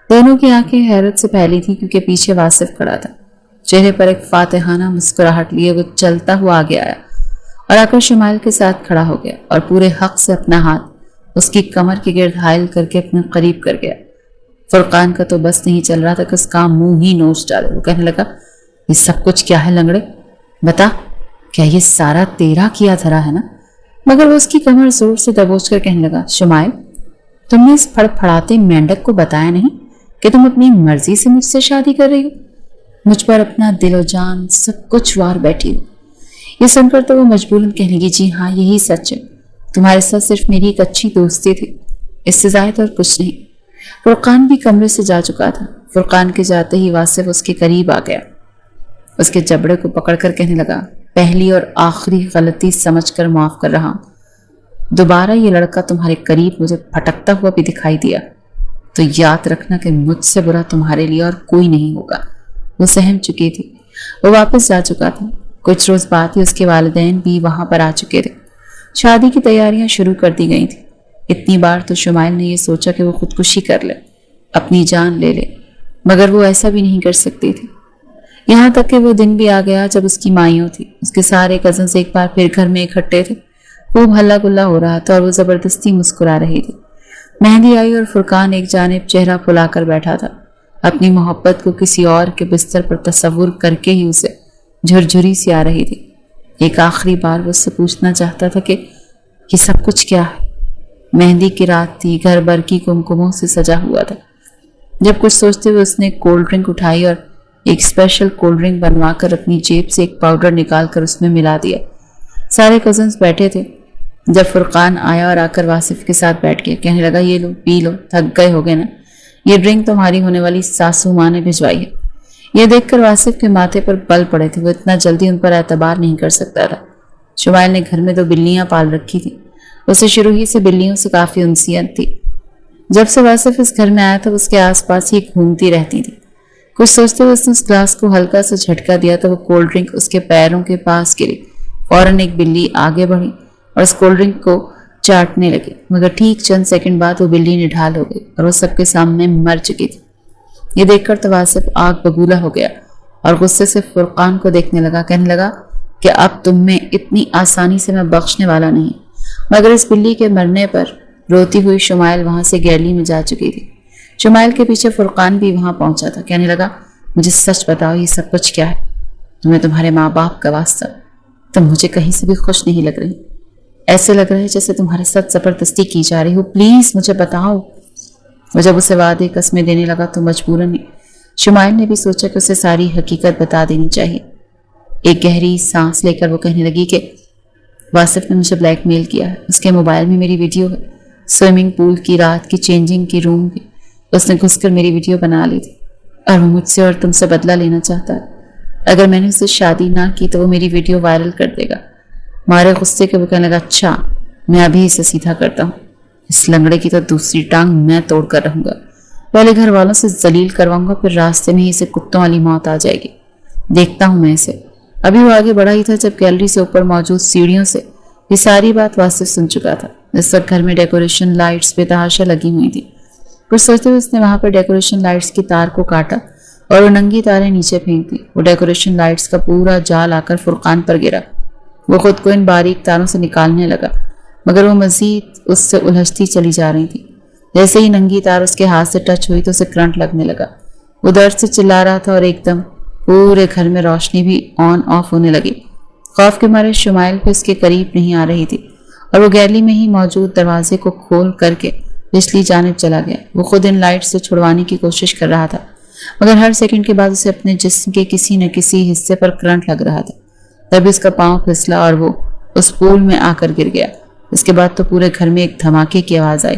[SPEAKER 1] دونوں کی آنکھیں حیرت سے پھیلی تھی کیونکہ پیچھے واصف کھڑا تھا. چہرے پر ایک فاتحانہ مسکراہٹ لیے وہ چلتا ہوا آگے آیا اور آ کر شمائل کے ساتھ کھڑا ہو گیا اور پورے حق سے اپنا ہاتھ اس کی کمر کے گرد حائل کر کے اپنے قریب کر گیا. فرقان کا تو بس نہیں چل رہا تھا کہ اس کا منہ ہی نوچ ڈالے. وہ کہنے لگا یہ سب کچھ کیا ہے لنگڑے؟ بتا، کیا یہ سارا تیرا کیا دھرا ہے نا؟ مگر وہ اس کی کمر زور سے دبوچ کر کہنے لگا شمائل، تم نے اس پھڑ پھڑاتے مینڈک کو بتایا نہیں کہ تم اپنی مرضی سے مجھ سے شادی کر رہی ہو؟ مجھ پر اپنا دل و جان سب کچھ وار بیٹھی ہو. یہ سن کر تو وہ مجبوراً کہنے لگی جی ہاں یہی سچ ہے، تمہارے ساتھ صرف میری ایک اچھی دوستی تھی، اس سے زائد اور کچھ نہیں. فرقان بھی کمرے سے جا چکا تھا. فرقان کے جاتے ہی واصف اس کے قریب آ گیا، اس کے جبڑے کو پکڑ کر کہنے لگا پہلی اور آخری غلطی سمجھ کر معاف کر رہا ہوں. دوبارہ یہ لڑکا تمہارے قریب مجھے پھٹکتا ہوا بھی دکھائی دیا تو یاد رکھنا کہ مجھ سے برا تمہارے لیے اور کوئی نہیں ہوگا. وہ سہم چکی تھی. وہ واپس جا چکا تھا. کچھ روز بعد ہی اس کے والدین بھی وہاں پر آ چکے تھے. شادی کی تیاریاں شروع کر دی گئی تھیں. اتنی بار تو شمائل نے یہ سوچا کہ وہ خودکشی کر لے، اپنی جان لے لے، مگر وہ ایسا بھی نہیں کر سکتی تھی. یہاں تک کہ وہ دن بھی آ گیا جب اس کی مائیوں تھی. اس کے سارے کزنز ایک بار پھر گھر میں اکٹھے تھے. خوب ہلا گلا ہو رہا تھا اور وہ زبردستی مسکرا رہی تھی. مہندی آئی اور فرقان ایک جانب چہرہ پھلا کر بیٹھا تھا. اپنی محبت کو کسی اور کے بستر پر تصور کر کے ہی اسے جھرجھری سی آ رہی تھی. ایک آخری بار وہ اس سے پوچھنا چاہتا تھا کہ یہ سب کچھ کیا ہے. مہندی کی رات تھی. گھر بھر کی کمکموں سے سجا ہوا تھا. جب کچھ سوچتے ہوئے اس نے کولڈ ڈرنک اٹھائی اور ایک اسپیشل کولڈ ڈرنک بنوا کر اپنی جیب سے ایک پاؤڈر نکال کر اس میں ملا دیا. سارے کزنز بیٹھے تھے. جب فرقان آیا اور آ کر واصف کے ساتھ بیٹھ گیا، کہنے لگا یہ لو پی لو، تھک گئے ہو گے نا، یہ ڈرنک تمہاری ہونے والی ساسو ماں نے بھجوائی ہے. یہ دیکھ کر واصف کے ماتھے پر بل پڑے تھے. وہ اتنا جلدی ان پر اعتبار نہیں کر سکتا تھا. شمائل نے گھر میں 2 بلیاں پال رکھی تھی. اسے شروع ہی سے بلیوں سے کافی انسیت تھی. جب سے واصف اس گھر میں آیا تھا اس کے آس پاس ہی گھومتی رہتی تھی. کچھ سوچتے ہوئے اس نے اس گلاس کو ہلکا سا جھٹکا دیا تو وہ کولڈ ڈرنک اس کے پیروں کے پاس گری. فوراً ایک بلی آگے بڑھی اور اس کولڈ ڈرنک کو چاٹنے لگی، مگر ٹھیک چند سیکنڈ بعد وہ بلی نڈھال ہو گئی اور وہ سب کے سامنے مر چکی تھی. یہ دیکھ کر تو واصف آگ بگولا ہو گیا اور غصے سے فرقان کو دیکھنے لگا. کہنے لگا کہ اب تم میں اتنی آسانی سے میں بخشنے والا نہیں. مگر اس بلی کے مرنے پر روتی ہوئی شمائل وہاں سے گیلی میں جا چکی تھی. شمائل کے پیچھے فرقان بھی وہاں پہنچا تھا. کہنے لگا مجھے سچ بتاؤ یہ سب کچھ کیا ہے؟ تمہیں تمہارے ماں باپ کا واسطہ، تم مجھے کہیں سے بھی خوش نہیں لگ رہی. ایسے لگ رہے جیسے تمہارے ساتھ زبردستی کی جا رہی ہو. پلیز مجھے بتاؤ. وہ جب اسے وعدے قسمیں دینے لگا تو مجبوراً شمائل نے بھی سوچا کہ اسے ساری حقیقت بتا دینی چاہیے. ایک گہری سانس لے کر وہ کہنے لگی کہ واصف نے مجھے بلیک میل کیا ہے. اس کے موبائل میں میری ویڈیو ہے، سوئمنگ پول کی رات کی، چینجنگ کی روم کی. اس نے گھس کر میری ویڈیو بنا لی تھی اور وہ مجھ سے اور تم سے بدلہ لینا چاہتا ہے. اگر میں نے اسے شادی نہ کی تو وہ میری ویڈیو وائرل کر دے گا مارے غصے کے وہ کہنے لگا اچھا میں ابھی اسے سیدھا کرتا ہوں، اس لنگڑے کی تو دوسری ٹانگ میں توڑ کر رہوں گا، پہلے گھر والوں سے ذلیل کرواؤں گا، پھر راستے میں ہی اسے کتوں والی موت آ جائے گی، دیکھتا ہوں میں اسے۔ ابھی وہ آگے بڑھا ہی تھا جب گیلری سے اوپر موجود سیڑھیوں سے یہ ساری بات واصف سن چکا تھا۔ اس وقت گھر میں ڈیکوریشن لائٹس بے تحاشا لگی ہوئی تھی۔ کچھ سوچتے ہوئے اس نے وہاں پر ڈیکوریشن لائٹس کی تار کو کاٹا اور وہ ننگی تاریں نیچے پھینک دی۔ وہ ڈیکوریشن لائٹس کا پورا جال آ کر فرقان پر گرا۔ وہ خود کو ان باریک تاروں سے نکالنے لگا مگر وہ مزید اس سے الجھتی چلی جا رہی تھی۔ جیسے ہی ننگی تار اس کے ہاتھ سے ٹچ ہوئی تو اسے کرنٹ لگنے لگا۔ وہ درد سے چلا رہا تھا اور ایک دم پورے گھر میں روشنی بھی آن آف ہونے لگی۔ خوف کے مارے شمائل بھی اس کے قریب نہیں آ رہی تھی اور وہ گیلری میں ہی موجود دروازے کو کھول کر کے پچھلی جانب چلا گیا۔ وہ خود ان لائٹ سے چھڑوانے کی کوشش کر رہا تھا مگر ہر سیکنڈ کے بعد اسے اپنے جسم کے کسی نہ کسی حصے پر کرنٹ لگ رہا تھا۔ تب اس کا پاؤں پھسلا اور وہ اس پول میں آ کر گر گیا۔ اس کے بعد تو پورے گھر میں ایک دھماکے کی آواز آئی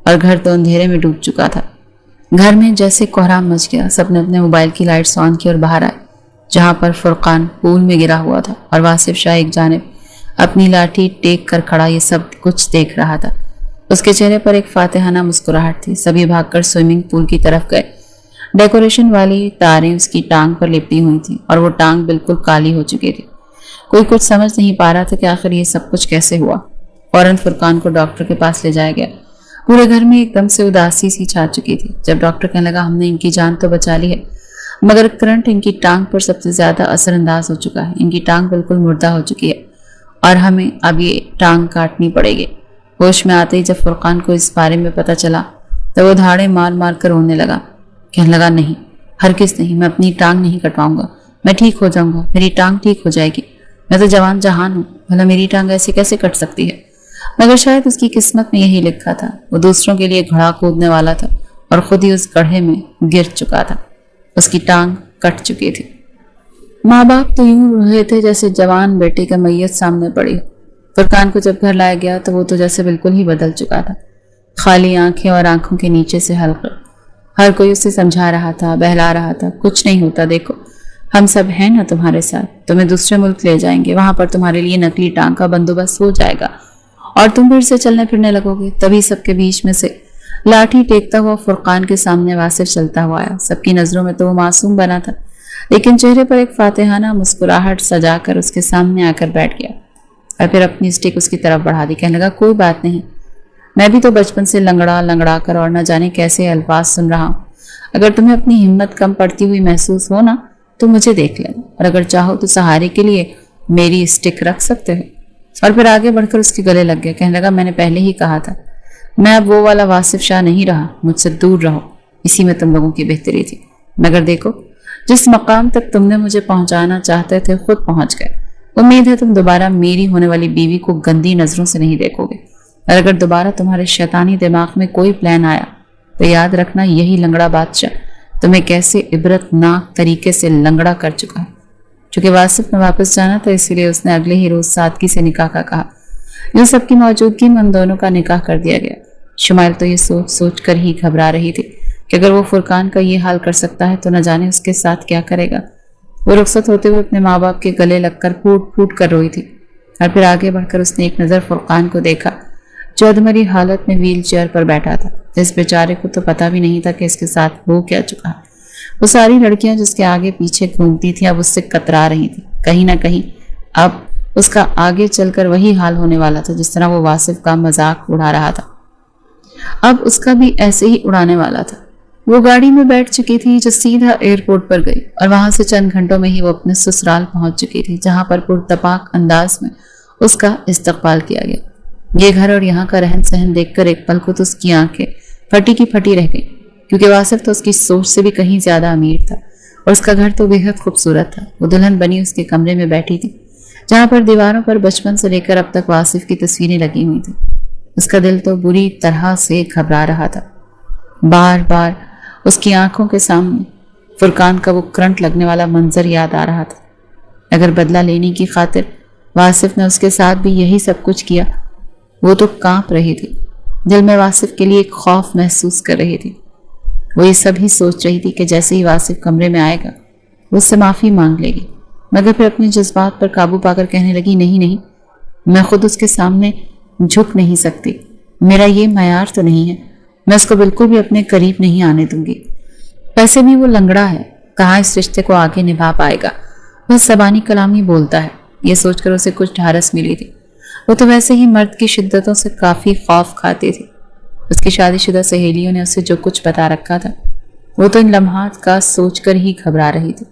[SPEAKER 1] اور گھر تو اندھیرے میں ڈوب چکا تھا۔ گھر میں جیسے کوہرام مچ گیا۔ سب نے اپنے موبائل کی لائٹس آن کی اور باہر آئے جہاں پر فرقان پول میں گرا ہوا تھا اور واصف شاہ ایک جانب اپنی لاٹھی ٹیک کر کھڑا یہ سب کچھ دیکھ رہا تھا۔ اس کے چہرے پر ایک فاتحانہ مسکراہٹ تھی۔ سبھی بھاگ کر سوئمنگ پول کی طرف گئے۔ ڈیکوریشن والی تاریں اس کی ٹانگ پر لپٹی ہوئی تھیں اور وہ ٹانگ بالکل کالی ہو چکی تھی۔ کوئی کچھ سمجھ نہیں پا رہا تھا کہ آخر یہ سب کچھ کیسے ہوا۔ فوراً فرقان کو ڈاکٹر کے پاس لے جایا گیا۔ پورے گھر میں ایک دم سے اداسی سی چھا چکی تھی۔ جب ڈاکٹر کہنے لگا ہم نے ان کی جان تو بچا لی ہے مگر کرنٹ ان کی ٹانگ پر سب سے زیادہ اثر انداز ہو چکا ہے، ان کی ٹانگ بالکل مردہ ہو چکی ہے اور ہمیں اب یہ ٹانگ کاٹنی پڑے گی۔ ہوش میں آتے ہی جب فرقان کو اس بارے میں پتہ چلا تو وہ دھاڑے مار مار کر رونے لگا، کہنے لگا نہیں ہرگز نہیں، میں اپنی ٹانگ نہیں کٹواؤں گا، میں ٹھیک ہو جاؤں گا، میری ٹانگ ٹھیک ہو جائے گی، میں تو جوان جہان ہوں، بھلا میری ٹانگ ایسے کیسے کٹ سکتی ہے؟ مگر شاید اس کی قسمت میں یہی لکھا تھا۔ وہ دوسروں کے لیے گھڑا کودنے والا تھا اور خود ہی اس گڑھے میں گر چکا تھا۔ اس کی ٹانگ کٹ چکی تھی۔ ماں باپ تو یوں رہے تھے جیسے جوان بیٹے کا میت سامنے پڑی۔ فرقان کو جب گھر لایا گیا تو وہ تو جیسے بالکل ہی بدل چکا تھا، خالی آنکھیں اور آنکھوں کے نیچے سے حلقے۔ ہر کوئی اسے سمجھا رہا تھا، بہلا رہا تھا، کچھ نہیں ہوتا، دیکھو ہم سب ہیں نا تمہارے ساتھ، تمہیں دوسرے ملک لے جائیں گے، وہاں پر تمہارے لیے نقلی ٹانگ کا بندوبست ہو جائے گا اور تم پھر سے چلنے پھرنے لگو گے۔ تبھی سب کے بیچ میں سے لاٹھی ٹیکتا ہوا فرقان کے سامنے واصف چلتا ہوا آیا۔ سب کی نظروں میں تو وہ معصوم بنا تھا لیکن چہرے پر ایک فاتحانہ مسکراہٹ سجا کر اس کے سامنے آ کر بیٹھ گیا اور پھر اپنی اسٹک اس کی طرف بڑھا دی، کہنے لگا کوئی بات نہیں، میں بھی تو بچپن سے لنگڑا لنگڑا کر اور نہ جانے کیسے الفاظ سن رہا ہوں۔ اگر تمہیں اپنی ہمت کم پڑتی ہوئی محسوس ہو نا تو مجھے دیکھ لینا اور اگر چاہو تو سہارے کے لیے میری اسٹک رکھ سکتے ہو۔ اور پھر آگے بڑھ کر اس کے گلے لگ گیا، کہنے لگا میں نے پہلے ہی کہا تھا میں اب وہ والا واصف شاہ نہیں رہا، مجھ سے دور رہو، اسی میں تم لوگوں کی بہتری تھی۔ مگر دیکھو جس مقام تک تم نے مجھے پہنچانا چاہتے تھے خود پہنچ گئے۔ امید ہے تم دوبارہ میری ہونے والی بیوی کو گندی نظروں سے نہیں دیکھو گے اور اگر دوبارہ تمہارے شیطانی دماغ میں کوئی پلان آیا تو یاد رکھنا یہی لنگڑا بادشاہ تمہیں کیسے عبرت ناک طریقے سے لنگڑا کر چکا ہے۔ چونکہ واصف نے واپس جانا تھا اسی لیے اس نے اگلے ہی روز سادگی سے نکاح کا کہا۔ ان سب کی موجودگی میں ان دونوں کا نکاح کر دیا گیا۔ شمائل تو یہ سوچ سوچ کر ہی گھبرا رہی تھی کہ اگر وہ فرقان کا یہ حال کر سکتا ہے تو نہ جانے اس کے ساتھ کیا کرے گا۔ وہ رخصت ہوتے ہوئے اپنے ماں باپ کے گلے لگ کر پھوٹ پھوٹ کر روئی تھی اور پھر آگے بڑھ کر اس نے ایک نظر فرقان کو دیکھا جو ادمری حالت میں ویل چیئر پر بیٹھا تھا۔ اس بیچارے کو تو پتہ بھی نہیں تھا کہ اس کے ساتھ ہو کیا چکا ہے۔ وہ ساری لڑکیاں جس کے آگے پیچھے گھومتی تھیں اب اس سے کترا رہی تھیں، کہیں نہ کہیں اب اس کا آگے چل کر وہی حال ہونے والا تھا جس طرح وہ واصف کا مذاق اڑا رہا تھا، اب اس کا بھی ایسے ہی اڑانے والا تھا۔ وہ گاڑی میں بیٹھ چکی تھی جو سیدھا ایئرپورٹ پر گئی اور وہاں سے چند گھنٹوں میں ہی وہ اپنے سسرال پہنچ چکی تھی جہاں پر پرتپاک انداز میں اس کا استقبال کیا گیا۔ یہ گھر اور یہاں کا رہن سہن دیکھ کر ایک پل کو تو اس کی آنکھیں پھٹی کی پھٹی رہ گئی کیونکہ واصف تو اس کی سوچ سے بھی کہیں زیادہ امیر تھا اور اس کا گھر تو بے حد خوبصورت تھا۔ وہ دلہن بنی اس کے کمرے میں بیٹھی تھی جہاں پر دیواروں پر بچپن سے لے کر اب تک واصف کی تصویریں لگی ہوئی تھیں۔ اس کا دل تو بری طرح سے گھبرا رہا تھا۔ بار بار اس کی آنکھوں کے سامنے فرقان کا وہ کرنٹ لگنے والا منظر یاد آ رہا تھا۔ اگر بدلہ لینے کی خاطر واصف نے اس کے ساتھ بھی یہی سب کچھ کیا، وہ تو کانپ رہی تھی، دل میں واصف کے لیے ایک خوف محسوس کر رہی تھی۔ وہ یہ سب ہی سوچ رہی تھی کہ جیسے ہی واصف کمرے میں آئے گا وہ اس سے معافی مانگ لے گی، مگر پھر اپنے جذبات پر قابو پا کر کہنے لگی نہیں نہیں، میں خود اس کے سامنے جھک نہیں سکتی، میرا یہ معیار تو نہیں ہے، میں اس کو بالکل بھی اپنے قریب نہیں آنے دوں گی۔ ویسے بھی وہ لنگڑا ہے، کہاں اس رشتے کو آگے نبھا پائے گا، بس زبانی کلامی بولتا ہے۔ یہ سوچ کر اسے کچھ ڈھارس ملی تھی، وہ تو ویسے ہی مرد کی شدتوں سے کافی خوف کھاتی تھی۔ اس کی شادی شدہ سہیلیوں نے اسے جو کچھ بتا رکھا تھا وہ تو ان لمحات کا سوچ کر ہی گھبرا رہی تھی۔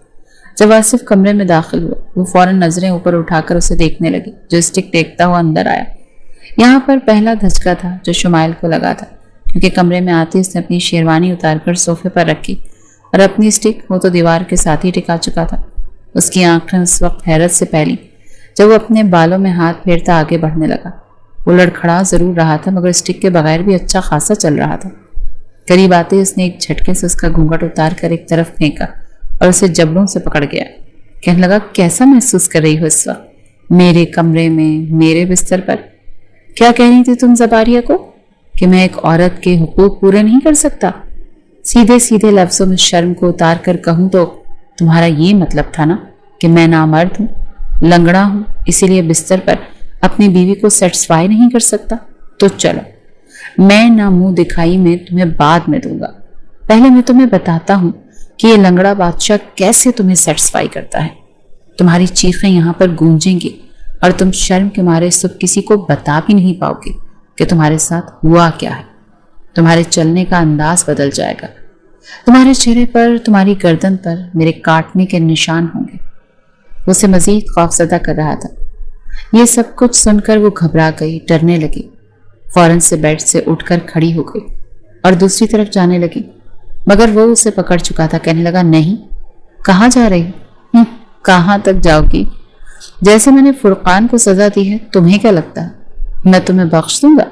[SPEAKER 1] جب آصف کمرے میں داخل ہوا، وہ فوراً نظریں اوپر اٹھا کر اسے دیکھنے لگی، جو اسٹک ٹیکتا ہوا اندر آیا۔ یہاں پر پہلا دھچکا تھا جو شمائل کو لگا تھا، کیونکہ کمرے میں آتے اس نے اپنی شیروانی اتار کر صوفے پر رکھی اور اپنی اسٹک وہ تو دیوار کے ساتھ ہی ٹکا چکا تھا۔ اس کی آنکھیں اس وقت حیرت سے پھیلی جب وہ اپنے بالوں میں ہاتھ پھیرتا آگے بڑھنے لگا۔ وہ لڑکھڑا ضرور رہا تھا مگر اسٹک کے بغیر بھی اچھا خاصا چل رہا تھا۔ قریب آتے اس نے ایک جھٹکے سے اس کا گھونگھٹ اتار کر ایک طرف پھینکا اور اسے جبڑوں سے پکڑ گیا۔ کہنے لگا، کیسا محسوس کر رہی ہو اس وقت میرے کمرے میں، میرے بستر پر؟ کیا کہہ رہی تھی تم زباریہ کو کہ میں ایک عورت کے حقوق پورے نہیں کر سکتا؟ سیدھے سیدھے لفظوں میں شرم کو اتار کر کہوں تو تمہارا یہ مطلب تھا نا کہ میں نامرد ہوں، لنگڑا ہوں، اسی لیے بستر پر اپنی بیوی کو سیٹسفائی نہیں کر سکتا؟ تو چلو، میں نہ منہ دکھائی میں تمہیں بعد میں دوں گا، پہلے میں تمہیں بتاتا ہوں کہ یہ لنگڑا بادشاہ کیسے تمہیں سیٹسفائی کرتا ہے۔ تمہاری چیخیں یہاں پر گونجیں گی اور تم شرم کے مارے صبح کسی کو بتا بھی نہیں پاؤ گے کہ تمہارے ساتھ ہوا کیا ہے۔ تمہارے چلنے کا انداز بدل جائے گا، تمہارے چہرے پر، تمہاری گردن پر میرے کاٹنے کے نشان ہوں گے۔ وہ اسے مزید خوفزدہ کر رہا تھا۔ یہ سب کچھ سن کر وہ گھبرا گئی، ڈرنے لگی، فوراً سے بیڈ سے اٹھ کر کھڑی ہو گئی اور دوسری طرف جانے لگی، مگر وہ اسے پکڑ چکا تھا۔ کہنے لگا، نہیں، کہاں جا رہی؟ کہاں تک جاؤ گی؟ جیسے میں نے فرقان کو سزا دی ہے، تمہیں کیا لگتا ہے میں تمہیں بخش دوں گا؟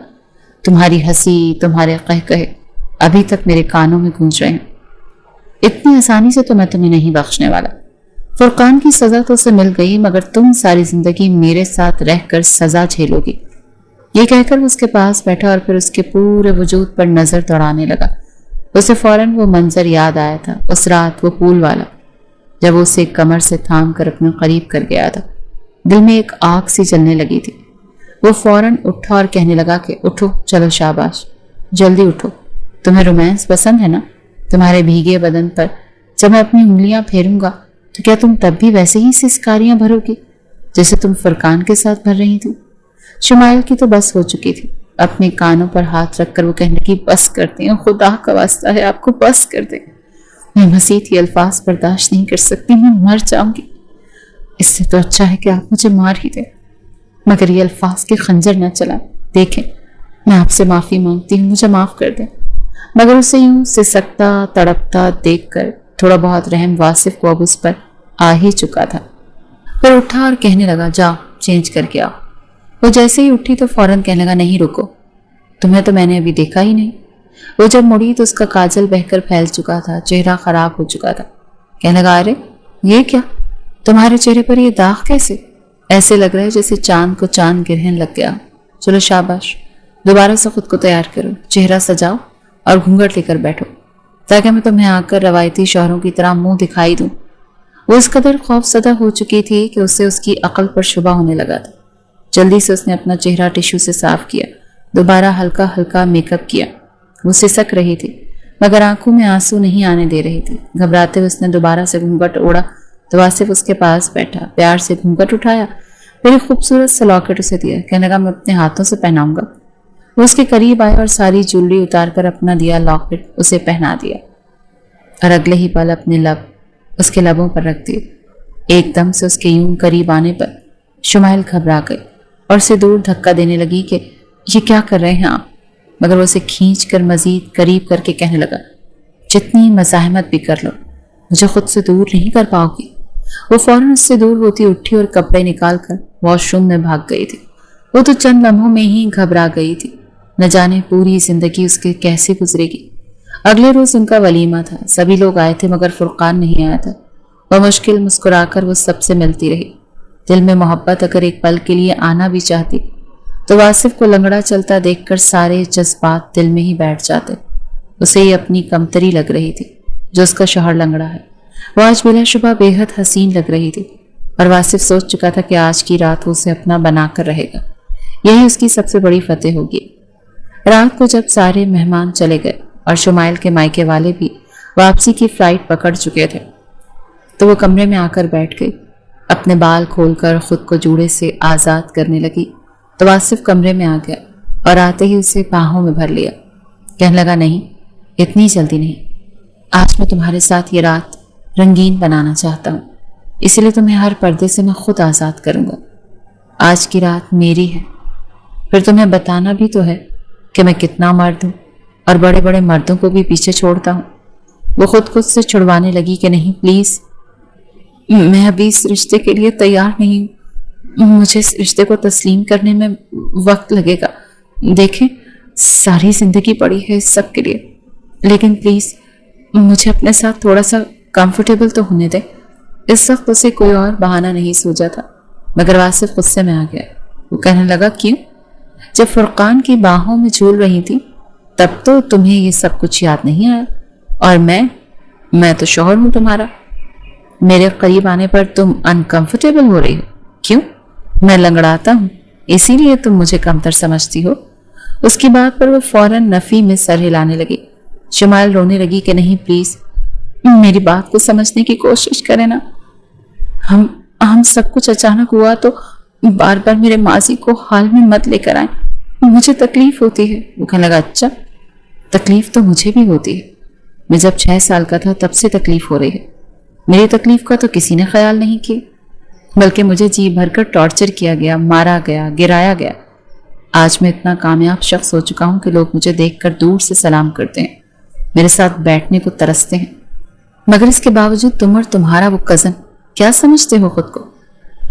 [SPEAKER 1] تمہاری ہنسی، تمہارے قہقہے ابھی تک میرے کانوں میں گونج رہے ہیں۔ اتنی آسانی سے تو میں تمہیں نہیں بخشنے والا۔ فرقان کی سزا تو اسے مل گئی، مگر تم ساری زندگی میرے ساتھ رہ کر سزا جھیلو گی۔ یہ کہہ کر وہ اس کے پاس بیٹھا اور پھر اس کے پورے وجود پر نظر دوڑانے لگا۔ اسے فوراً وہ منظر یاد آیا تھا، اس رات وہ پول والا، جب وہ اسے کمر سے تھام کر اپنے قریب کر گیا تھا۔ دل میں ایک آگ سی جلنے لگی تھی۔ وہ فوراً اٹھا اور کہنے لگا کہ اٹھو، چلو شاباش، جلدی اٹھو، تمہیں رومانس پسند ہے نا؟ تمہارے بھیگے بدن پر جب میں اپنی انگلیاں پھیروں گا تو کیا تم تب بھی ویسے ہی سسکاریاں بھرو گی جیسے تم فرقان کے ساتھ بھر رہی تھی؟ شمائل کی تو بس ہو چکی تھی۔ اپنے کانوں پر ہاتھ رکھ کر وہ کہنے لگی، بس کرتے ہیں، خدا کا واسطہ ہے آپ کو بس کر دیں، میں مزید یہ الفاظ برداشت نہیں کر سکتی، میں مر جاؤں گی۔ اس سے تو اچھا ہے کہ آپ مجھے مار ہی دیں، مگر یہ الفاظ کے خنجر نہ چلا۔ دیکھیں، میں آپ سے معافی مانگتی ہوں، مجھے معاف کر دیں۔ مگر اسے یوں سسکتا تڑپتا دیکھ کر تھوڑا بہت رحم واصف کو اب اس پر آ ہی چکا تھا۔ پھر اٹھا اور کہنے لگا، جاؤ چینج کر کے آؤ۔ وہ جیسے ہی اٹھی تو فوراً کہنے لگا، نہیں رکو، تمہیں تو میں نے ابھی دیکھا ہی نہیں۔ وہ جب مڑی تو اس کا کاجل بہہ کر پھیل چکا تھا، چہرہ خراب ہو چکا تھا۔ کہنے لگا، ارے یہ کیا، تمہارے چہرے پر یہ داغ کیسے؟ ایسے لگ رہا ہے جیسے چاند کو چاند گرہن لگ گیا۔ چلو شاباش، دوبارہ سے خود کو تیار کرو، چہرہ سجاؤ اور گھونگھٹ لے کر بیٹھو تاکہ میں تمہیں آ کر روایتی شوہروں کی طرح منہ دکھائی دوں۔ وہ اس قدر خوف زدہ ہو چکی تھی کہ اسے اس کی عقل پر شبہ ہونے لگا تھا۔ جلدی سے اس نے اپنا چہرہ ٹشو سے صاف کیا، دوبارہ ہلکا ہلکا میک اپ کیا۔ وہ سسک رہی تھی مگر آنکھوں میں آنسو نہیں آنے دے رہی تھی۔ گھبراتے ہوئے اس نے دوبارہ سے گھونگھٹ اوڑا تو آصف اس کے پاس بیٹھا، پیار سے گھونگھٹ اٹھایا، پھر ایک خوبصورت سا لاکٹ اسے دیا۔ کہنے لگا، میں اپنے ہاتھوں سے پہناؤں گا۔ وہ اس کے قریب آئے اور ساری جویلری اتار کر اپنا دیا لاکٹ اسے پہنا دیا اور اگلے ہی پل اپنے لب اس کے لبوں پر رکھ دیے۔ ایک دم سے اس کے یوں قریب آنے پر شمائل گھبرا گئی اور اسے دور دھکا دینے لگی کہ یہ کیا کر رہے ہیں آپ؟ مگر وہ اسے کھینچ کر مزید قریب کر کے کہنے لگا، جتنی مزاحمت بھی کر لو مجھے خود سے دور نہیں کر پاؤ گی۔ وہ فوراً اس سے دور ہوتی اٹھی اور کپڑے نکال کر واش روم میں بھاگ گئی تھی۔ وہ تو چند لمحوں میں ہی گھبرا گئی تھی، نہ جانے پوری زندگی اس کے کیسے گزرے گی۔ اگلے روز ان کا ولیمہ تھا، سبھی لوگ آئے تھے مگر فرقان نہیں آیا تھا۔ وہ مشکل مسکرا کر وہ سب سے ملتی رہی۔ دل میں محبت اگر ایک پل کے لیے آنا بھی چاہتی تو واصف کو لنگڑا چلتا دیکھ کر سارے جذبات دل میں ہی بیٹھ جاتے۔ اسے یہ اپنی کمتری لگ رہی تھی جو اس کا شوہر لنگڑا ہے۔ وہ آج بلا شبہ بے حد حسین لگ رہی تھی۔ اور واصف سوچ چکا تھا کہ آج کی رات وہ اسے اپنا بنا کر رہے گا، یہی اس کی سب سے بڑی فتح ہوگی۔ رات کو جب سارے مہمان چلے گئے اور شمائل کے مائکے والے بھی واپسی کی فلائٹ پکڑ چکے تھے تو وہ کمرے میں آ کر بیٹھ گئی۔ اپنے بال کھول کر خود کو جوڑے سے آزاد کرنے لگی تو واصف کمرے میں آ گیا اور آتے ہی اسے باہوں میں بھر لیا۔ کہنے لگا، نہیں، اتنی جلدی نہیں، آج میں تمہارے ساتھ یہ رات رنگین بنانا چاہتا ہوں، اسی لیے تمہیں ہر پردے سے میں خود آزاد کروں گا۔ آج کی رات میری ہے، پھر تمہیں بتانا بھی تو ہے کہ میں کتنا مرد ہوں اور بڑے بڑے مردوں کو بھی پیچھے چھوڑتا ہوں۔ وہ خود سے چھڑوانے لگی کہ نہیں پلیز، میں ابھی اس رشتے کے لیے تیار نہیں ہوں، مجھے اس رشتے کو تسلیم کرنے میں وقت لگے گا۔ دیکھیں، ساری زندگی پڑی ہے اس سب کے لیے، لیکن پلیز مجھے اپنے ساتھ تھوڑا سا کمفرٹیبل تو ہونے دیں۔ اس وقت اسے کوئی اور بہانہ نہیں سوچا تھا، مگر واصف غصے میں آ گیا۔ وہ کہنے لگا، کیوں؟ جب فرقان کی باہوں میں جھول رہی تھی تب تو تمہیں یہ سب کچھ یاد نہیں آیا، اور میں تو شوہر ہوں تمہارا، میرے قریب آنے پر تم انکمفرٹیبل ہو رہی ہو، کیوں؟ میں لنگڑاتا ہوں اسی لیے تم مجھے کمتر سمجھتی ہو؟ اس کی بات پر وہ فوراً نفی میں سر ہلانے لگی۔ شمائل رونے لگی کہ نہیں پلیز، میری بات کو سمجھنے کی کوشش کریں نا، ہم سب کچھ اچانک ہوا تو بار بار میرے ماضی کو حال میں مت لے کر آئیں، مجھے تکلیف ہوتی ہے۔ وہ کہنے لگا، اچھا، تکلیف تو مجھے بھی ہوتی ہے، میں جب 6 سال کا تھا تب سے تکلیف ہو رہی ہے، میری تکلیف کا تو کسی نے خیال نہیں کیا، بلکہ مجھے جی بھر کر ٹارچر کیا گیا، مارا گیا، گرایا گیا۔ آج میں اتنا کامیاب شخص ہو چکا ہوں کہ لوگ مجھے دیکھ کر دور سے سلام کرتے ہیں، میرے ساتھ بیٹھنے کو ترستے ہیں، مگر اس کے باوجود تم اور تمہارا وہ کزن کیا سمجھتے ہو خود کو؟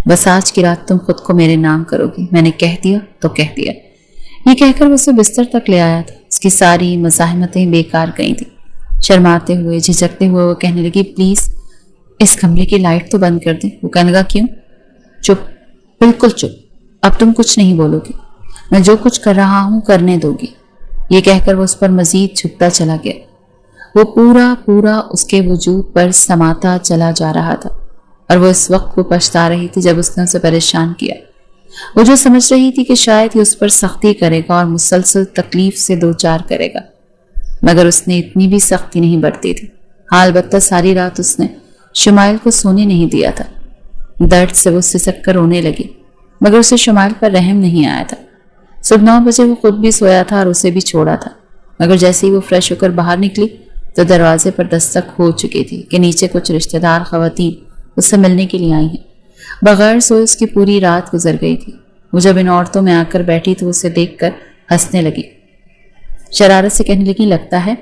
[SPEAKER 1] بس آج کی رات تم خود کو میرے نام کرو گی، میں نے کہہ دیا تو کہہ دیا۔ یہ کہہ کر وہ اسے بستر تک لے آیا تھا۔ اس کی ساری مزاحمتیں بیکار گئی تھیں۔ شرماتے ہوئے، جھجکتے ہوئے وہ کہنے لگی، پلیز اس کمرے کی لائٹ تو بند کر دیں۔ وہ کہنے لگا، کیوں؟ چپ، بالکل چپ، اب تم کچھ نہیں بولو گی، میں جو کچھ کر رہا ہوں کرنے دو گی۔ یہ کہہ کر وہ اس پر مزید جھکتا چلا گیا۔ وہ پورا اس کے وجود پر سماتا چلا جا رہا تھا، اور وہ اس وقت کو پچھتا رہی تھی جب اس نے اسے پریشان کیا۔ وہ جو سمجھ رہی تھی کہ شاید یہ اس پر سختی کرے گا اور مسلسل تکلیف سے دوچار کرے گا، مگر اس نے اتنی بھی سختی نہیں برتی تھی۔ البتہ ساری رات اس نے شمائل کو سونے نہیں دیا تھا۔ درد سے وہ سسک کر رونے لگی، مگر اسے شمائل پر رحم نہیں آیا تھا۔ صبح 9 بجے وہ خود بھی سویا تھا اور اسے بھی چھوڑا تھا، مگر جیسے ہی وہ فریش ہو کر باہر نکلی تو دروازے پر دستک ہو چکی تھی کہ نیچے کچھ رشتہ دار خواتین اس سے ملنے کے لیے آئی ہیں۔ بغیر سوئے اس کی پوری رات گزر گئی تھی۔ وہ جب ان عورتوں میں آ کر بیٹھی تو اسے دیکھ کر ہنسنے لگی، شرارت سے کہنے لگی، لگتا ہے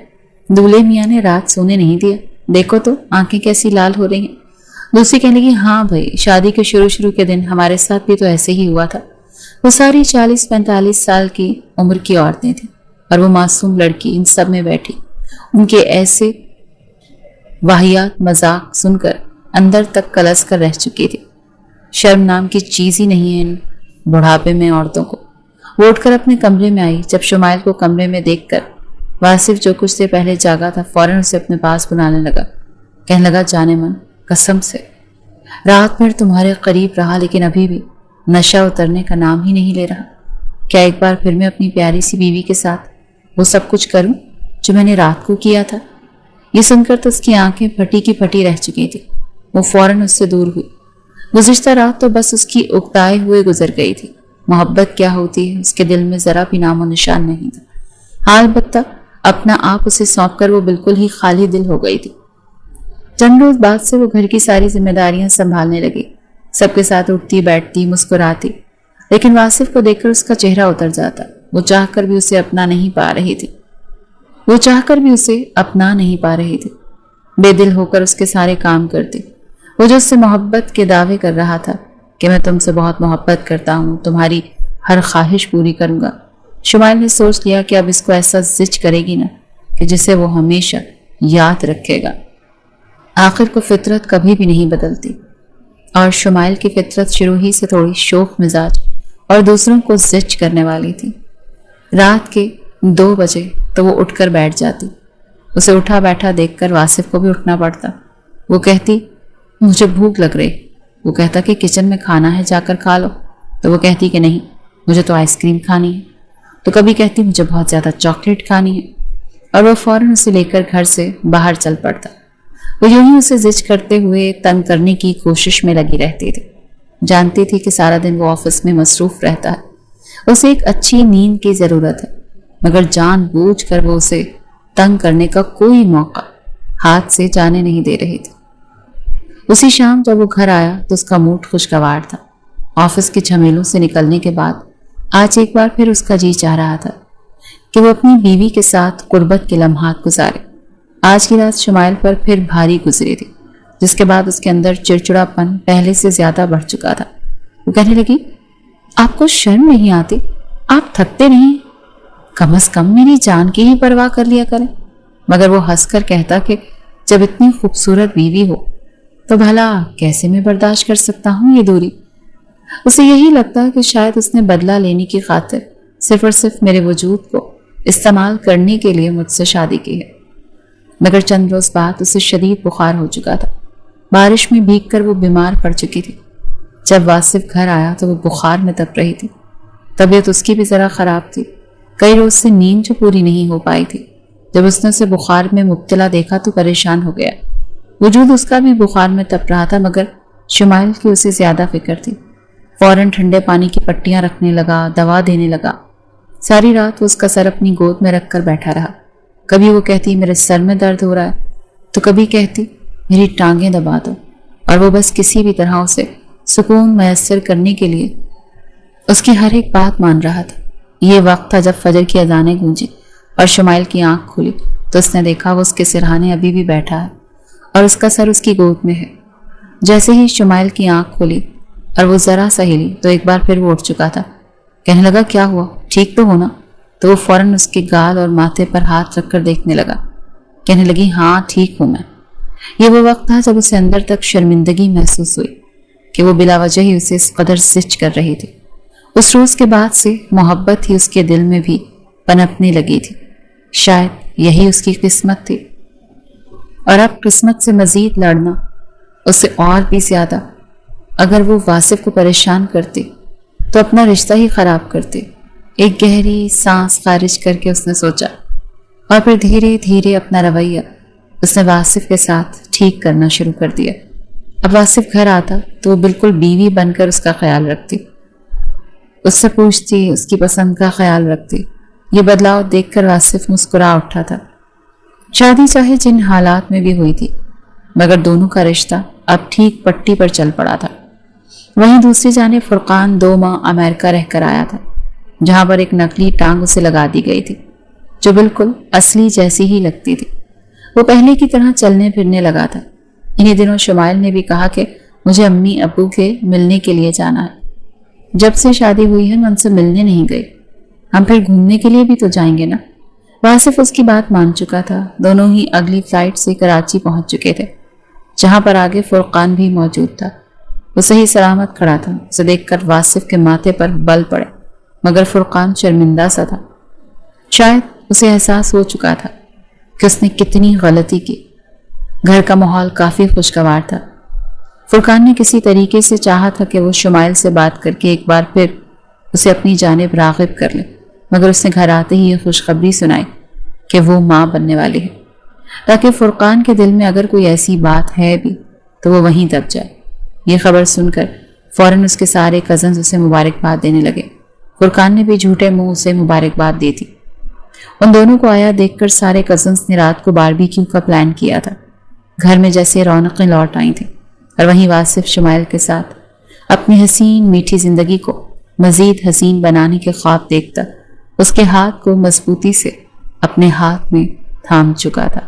[SPEAKER 1] دولہے میاں نے رات سونے نہیں دیا، دیکھو تو آنکھیں کیسی لال ہو رہی ہیں۔ دوسری کہنے لگی، ہاں بھائی، شادی کے شروع کے دن ہمارے ساتھ بھی تو ایسے ہی ہوا تھا۔ وہ ساری 40-45 سال کی عمر کی عورتیں تھیں اور وہ معصوم لڑکی ان سب میں بیٹھی۔ ان کے ایسے واہیات مذاق سن کر اندر تک کلس کر رہ چکی تھی۔ شرم نام کی چیز ہی نہیں ہے ان بڑھاپے میں عورتوں کو۔ وہ اٹھ کر اپنے کمرے میں آئی۔ جب شمائل کو کمرے میں دیکھ کر واصف جو کچھ سے پہلے جاگا تھا فوراً اسے اپنے پاس بلانے لگا۔ کہنے لگا، جانے من، قسم سے رات بھر تمہارے قریب رہا لیکن ابھی بھی نشہ اترنے کا نام ہی نہیں لے رہا۔ کیا ایک بار پھر میں اپنی پیاری سی بیوی کے ساتھ وہ سب کچھ کروں جو میں نے رات کو کیا تھا؟ یہ سن کر تو اس کی آنکھیں پھٹی کی پھٹی رہ چکی تھی۔ وہ فوراً اس سے دور ہوئی۔ گزشتہ رات تو بس اس کی اکتائے ہوئے گزر گئی تھی۔ محبت کیا ہوتی ہے اس کے دل میں ذرا بھی نام و نشان نہیں تھا۔ البتہ اپنا آپ اسے سونپ کر وہ بالکل ہی خالی دل ہو گئی تھی۔ چند روز بعد سے وہ گھر کی ساری ذمہ داریاں سنبھالنے لگی، سب کے ساتھ اٹھتی بیٹھتی مسکراتی، لیکن واصف کو دیکھ کر اس کا چہرہ اتر جاتا۔ وہ چاہ کر بھی اسے اپنا نہیں پا رہی تھی۔ بے دل ہو کر اس کے سارے کام کرتی۔ وہ جو اس سے محبت کے دعوے کر رہا تھا کہ میں تم سے بہت محبت کرتا ہوں، تمہاری ہر خواہش پوری کروں گا، شمائل نے سوچ لیا کہ اب اس کو ایسا زج کرے گی نا کہ جسے وہ ہمیشہ یاد رکھے گا۔ آخر کو فطرت کبھی بھی نہیں بدلتی، اور شمائل کی فطرت شروع ہی سے تھوڑی شوخ مزاج اور دوسروں کو زج کرنے والی تھی۔ رات کے 2 بجے تو وہ اٹھ کر بیٹھ جاتی۔ اسے اٹھا بیٹھا دیکھ کر واصف کو بھی اٹھنا پڑتا۔ وہ کہتی، مجھے بھوک لگ رہی، وہ کہتا کہ کچن میں کھانا ہے جا کر کھا لو، تو وہ کہتی کہ نہیں مجھے تو آئس کریم کھانی ہے، تو کبھی کہتی مجھے بہت زیادہ چاکلیٹ کھانی ہے، اور وہ فوراً اسے لے کر گھر سے باہر چل پڑتا۔ وہ یوں ہی اسے زج کرتے ہوئے تنگ کرنے کی کوشش میں لگی رہتی تھی۔ جانتی تھی کہ سارا دن وہ آفس میں مصروف رہتا ہے، اسے ایک اچھی نیند کی ضرورت ہے، مگر جان بوجھ کر وہ اسے تنگ کرنے کا کوئی موقع ہاتھ سے جانے نہیں دے رہی تھی۔ اسی شام جب وہ گھر آیا تو اس کا موڈ خوشگوار تھا۔ آفس کے جھمیلوں سے نکلنے کے بعد آج ایک بار پھر اس کا جی چاہ رہا تھا کہ وہ اپنی بیوی کے ساتھ قربت کے لمحات گزارے۔ آج کی رات شمائل پر پھر بھاری گزری تھی، جس کے بعد اس کے اندر چڑچڑا پن پہلے سے زیادہ بڑھ چکا تھا۔ وہ کہنے لگی، آپ کو شرم نہیں آتی؟ آپ تھکتے نہیں؟ کم از کم میری جان کی ہی پرواہ کر لیا کریں۔ مگر وہ ہنس کر کہتا کہ جب اتنی خوبصورت بیوی ہو تو بھلا کیسے میں برداشت کر سکتا ہوں یہ دوری۔ اسے یہی لگتا کہ شاید اس نے بدلہ لینے کی خاطر صرف اور صرف میرے وجود کو استعمال کرنے کے لیے مجھ سے شادی کی ہے۔ مگر چند روز بعد اسے شدید بخار ہو چکا تھا۔ بارش میں بھیگ کر وہ بیمار پڑ چکی تھی۔ جب واصف گھر آیا تو وہ بخار میں تپ رہی تھی۔ طبیعت اس کی بھی ذرا خراب تھی، کئی روز سے نیند جو پوری نہیں ہو پائی تھی۔ جب اس نے اسے بخار میں مبتلا دیکھا تو پریشان ہو گیا۔ وجود اس کا بھی بخار میں تپ رہا تھا، مگر شمائل کی اسے زیادہ فکر تھی۔ فوراً ٹھنڈے پانی کی پٹیاں رکھنے لگا، دوا دینے لگا۔ ساری رات وہ اس کا سر اپنی گود میں رکھ کر بیٹھا رہا۔ کبھی وہ کہتی میرے سر میں درد ہو رہا ہے، تو کبھی کہتی میری ٹانگیں دبا دو، اور وہ بس کسی بھی طرح اسے سکون میسر کرنے کے لیے اس کی ہر ایک بات مان رہا تھا۔ یہ وقت تھا جب فجر کی اذانیں گونجی اور شمائل کی آنکھ کھلی تو اس نے دیکھا وہ اس کے سرہانے ابھی بھی بیٹھا ہے اور اس کا سر اس کی گود میں ہے۔ جیسے ہی شمائل کی آنکھ کھلی اور وہ ذرا سا ہلی تو ایک بار پھر وہ اٹھ چکا تھا۔ کہنے لگا کیا ہوا، ٹھیک تو ہونا؟ تو وہ فوراً اس کے گال اور ماتھے پر ہاتھ رکھ کر دیکھنے لگا۔ کہنے لگی ہاں ٹھیک ہوں میں۔ یہ وہ وقت تھا جب اسے اندر تک شرمندگی محسوس ہوئی کہ وہ بلا وجہ ہی اسے اس قدر زج کر رہی تھی۔ اس روز کے بعد سے محبت ہی اس کے دل میں بھی پنپنے لگی تھی۔ شاید یہی اس کی قسمت تھی، اور اب قسمت سے مزید لڑنا اس سے اور بھی زیادہ۔ اگر وہ واصف کو پریشان کرتی تو اپنا رشتہ ہی خراب کرتی۔ ایک گہری سانس خارج کر کے اس نے سوچا، اور پھر دھیرے دھیرے اپنا رویہ اس نے واصف کے ساتھ ٹھیک کرنا شروع کر دیا۔ اب واصف گھر آتا تو وہ بالکل بیوی بن کر اس کا خیال رکھتی، اس سے پوچھتی، اس کی پسند کا خیال رکھتی۔ یہ بدلاؤ دیکھ کر واصف مسکرا اٹھا تھا۔ شادی چاہے جن حالات میں بھی ہوئی تھی، مگر دونوں کا رشتہ اب ٹھیک پٹی پر چل پڑا تھا۔ وہیں دوسری جانب فرقان 2 ماہ امریکہ رہ کر آیا تھا، جہاں پر ایک نقلی ٹانگ اسے لگا دی گئی تھی جو بالکل اصلی جیسی ہی لگتی تھی۔ وہ پہلے کی طرح چلنے پھرنے لگا تھا۔ انہی دنوں شمائل نے بھی کہا کہ مجھے امی ابو کے ملنے کے لیے جانا ہے۔ جب سے شادی ہوئی ہے میں ان سے ملنے نہیں گئی، ہم پھر گھومنے کے لیے بھی تو جائیں گے نا۔ واصف اس کی بات مان چکا تھا۔ دونوں ہی اگلی فلائٹ سے کراچی پہنچ چکے تھے، جہاں پر آگے فرقان بھی موجود تھا۔ وہ صحیح سلامت کھڑا تھا۔ اسے دیکھ کر واصف کے ماتھے پر بل پڑے، مگر فرقان شرمندہ سا تھا۔ شاید اسے احساس ہو چکا تھا کہ اس نے کتنی غلطی کی۔ گھر کا ماحول کافی خوشگوار تھا۔ فرقان نے کسی طریقے سے چاہا تھا کہ وہ شمائل سے بات کر کے ایک بار پھر اسے اپنی جانب راغب کر لے، مگر اس نے گھر آتے ہی یہ خوشخبری سنائی کہ وہ ماں بننے والی ہے، تاکہ فرقان کے دل میں اگر کوئی ایسی بات ہے بھی تو وہ وہیں دب جائے۔ یہ خبر سن کر فوراً اس کے سارے کزنز اسے مبارکباد دینے لگے۔ فرقان نے بھی جھوٹے منہ اسے مبارکباد دی تھی۔ ان دونوں کو آیا دیکھ کر سارے کزنز نے رات کو باربیکیو کا پلان کیا تھا۔ گھر میں جیسے رونقیں لوٹ آئی تھیں، اور وہیں واصف شمائل کے ساتھ اپنی حسین میٹھی زندگی کو مزید حسین بنانے کے خواب دیکھتا اس کے ہاتھ کو مضبوطی سے اپنے ہاتھ میں تھام چکا تھا۔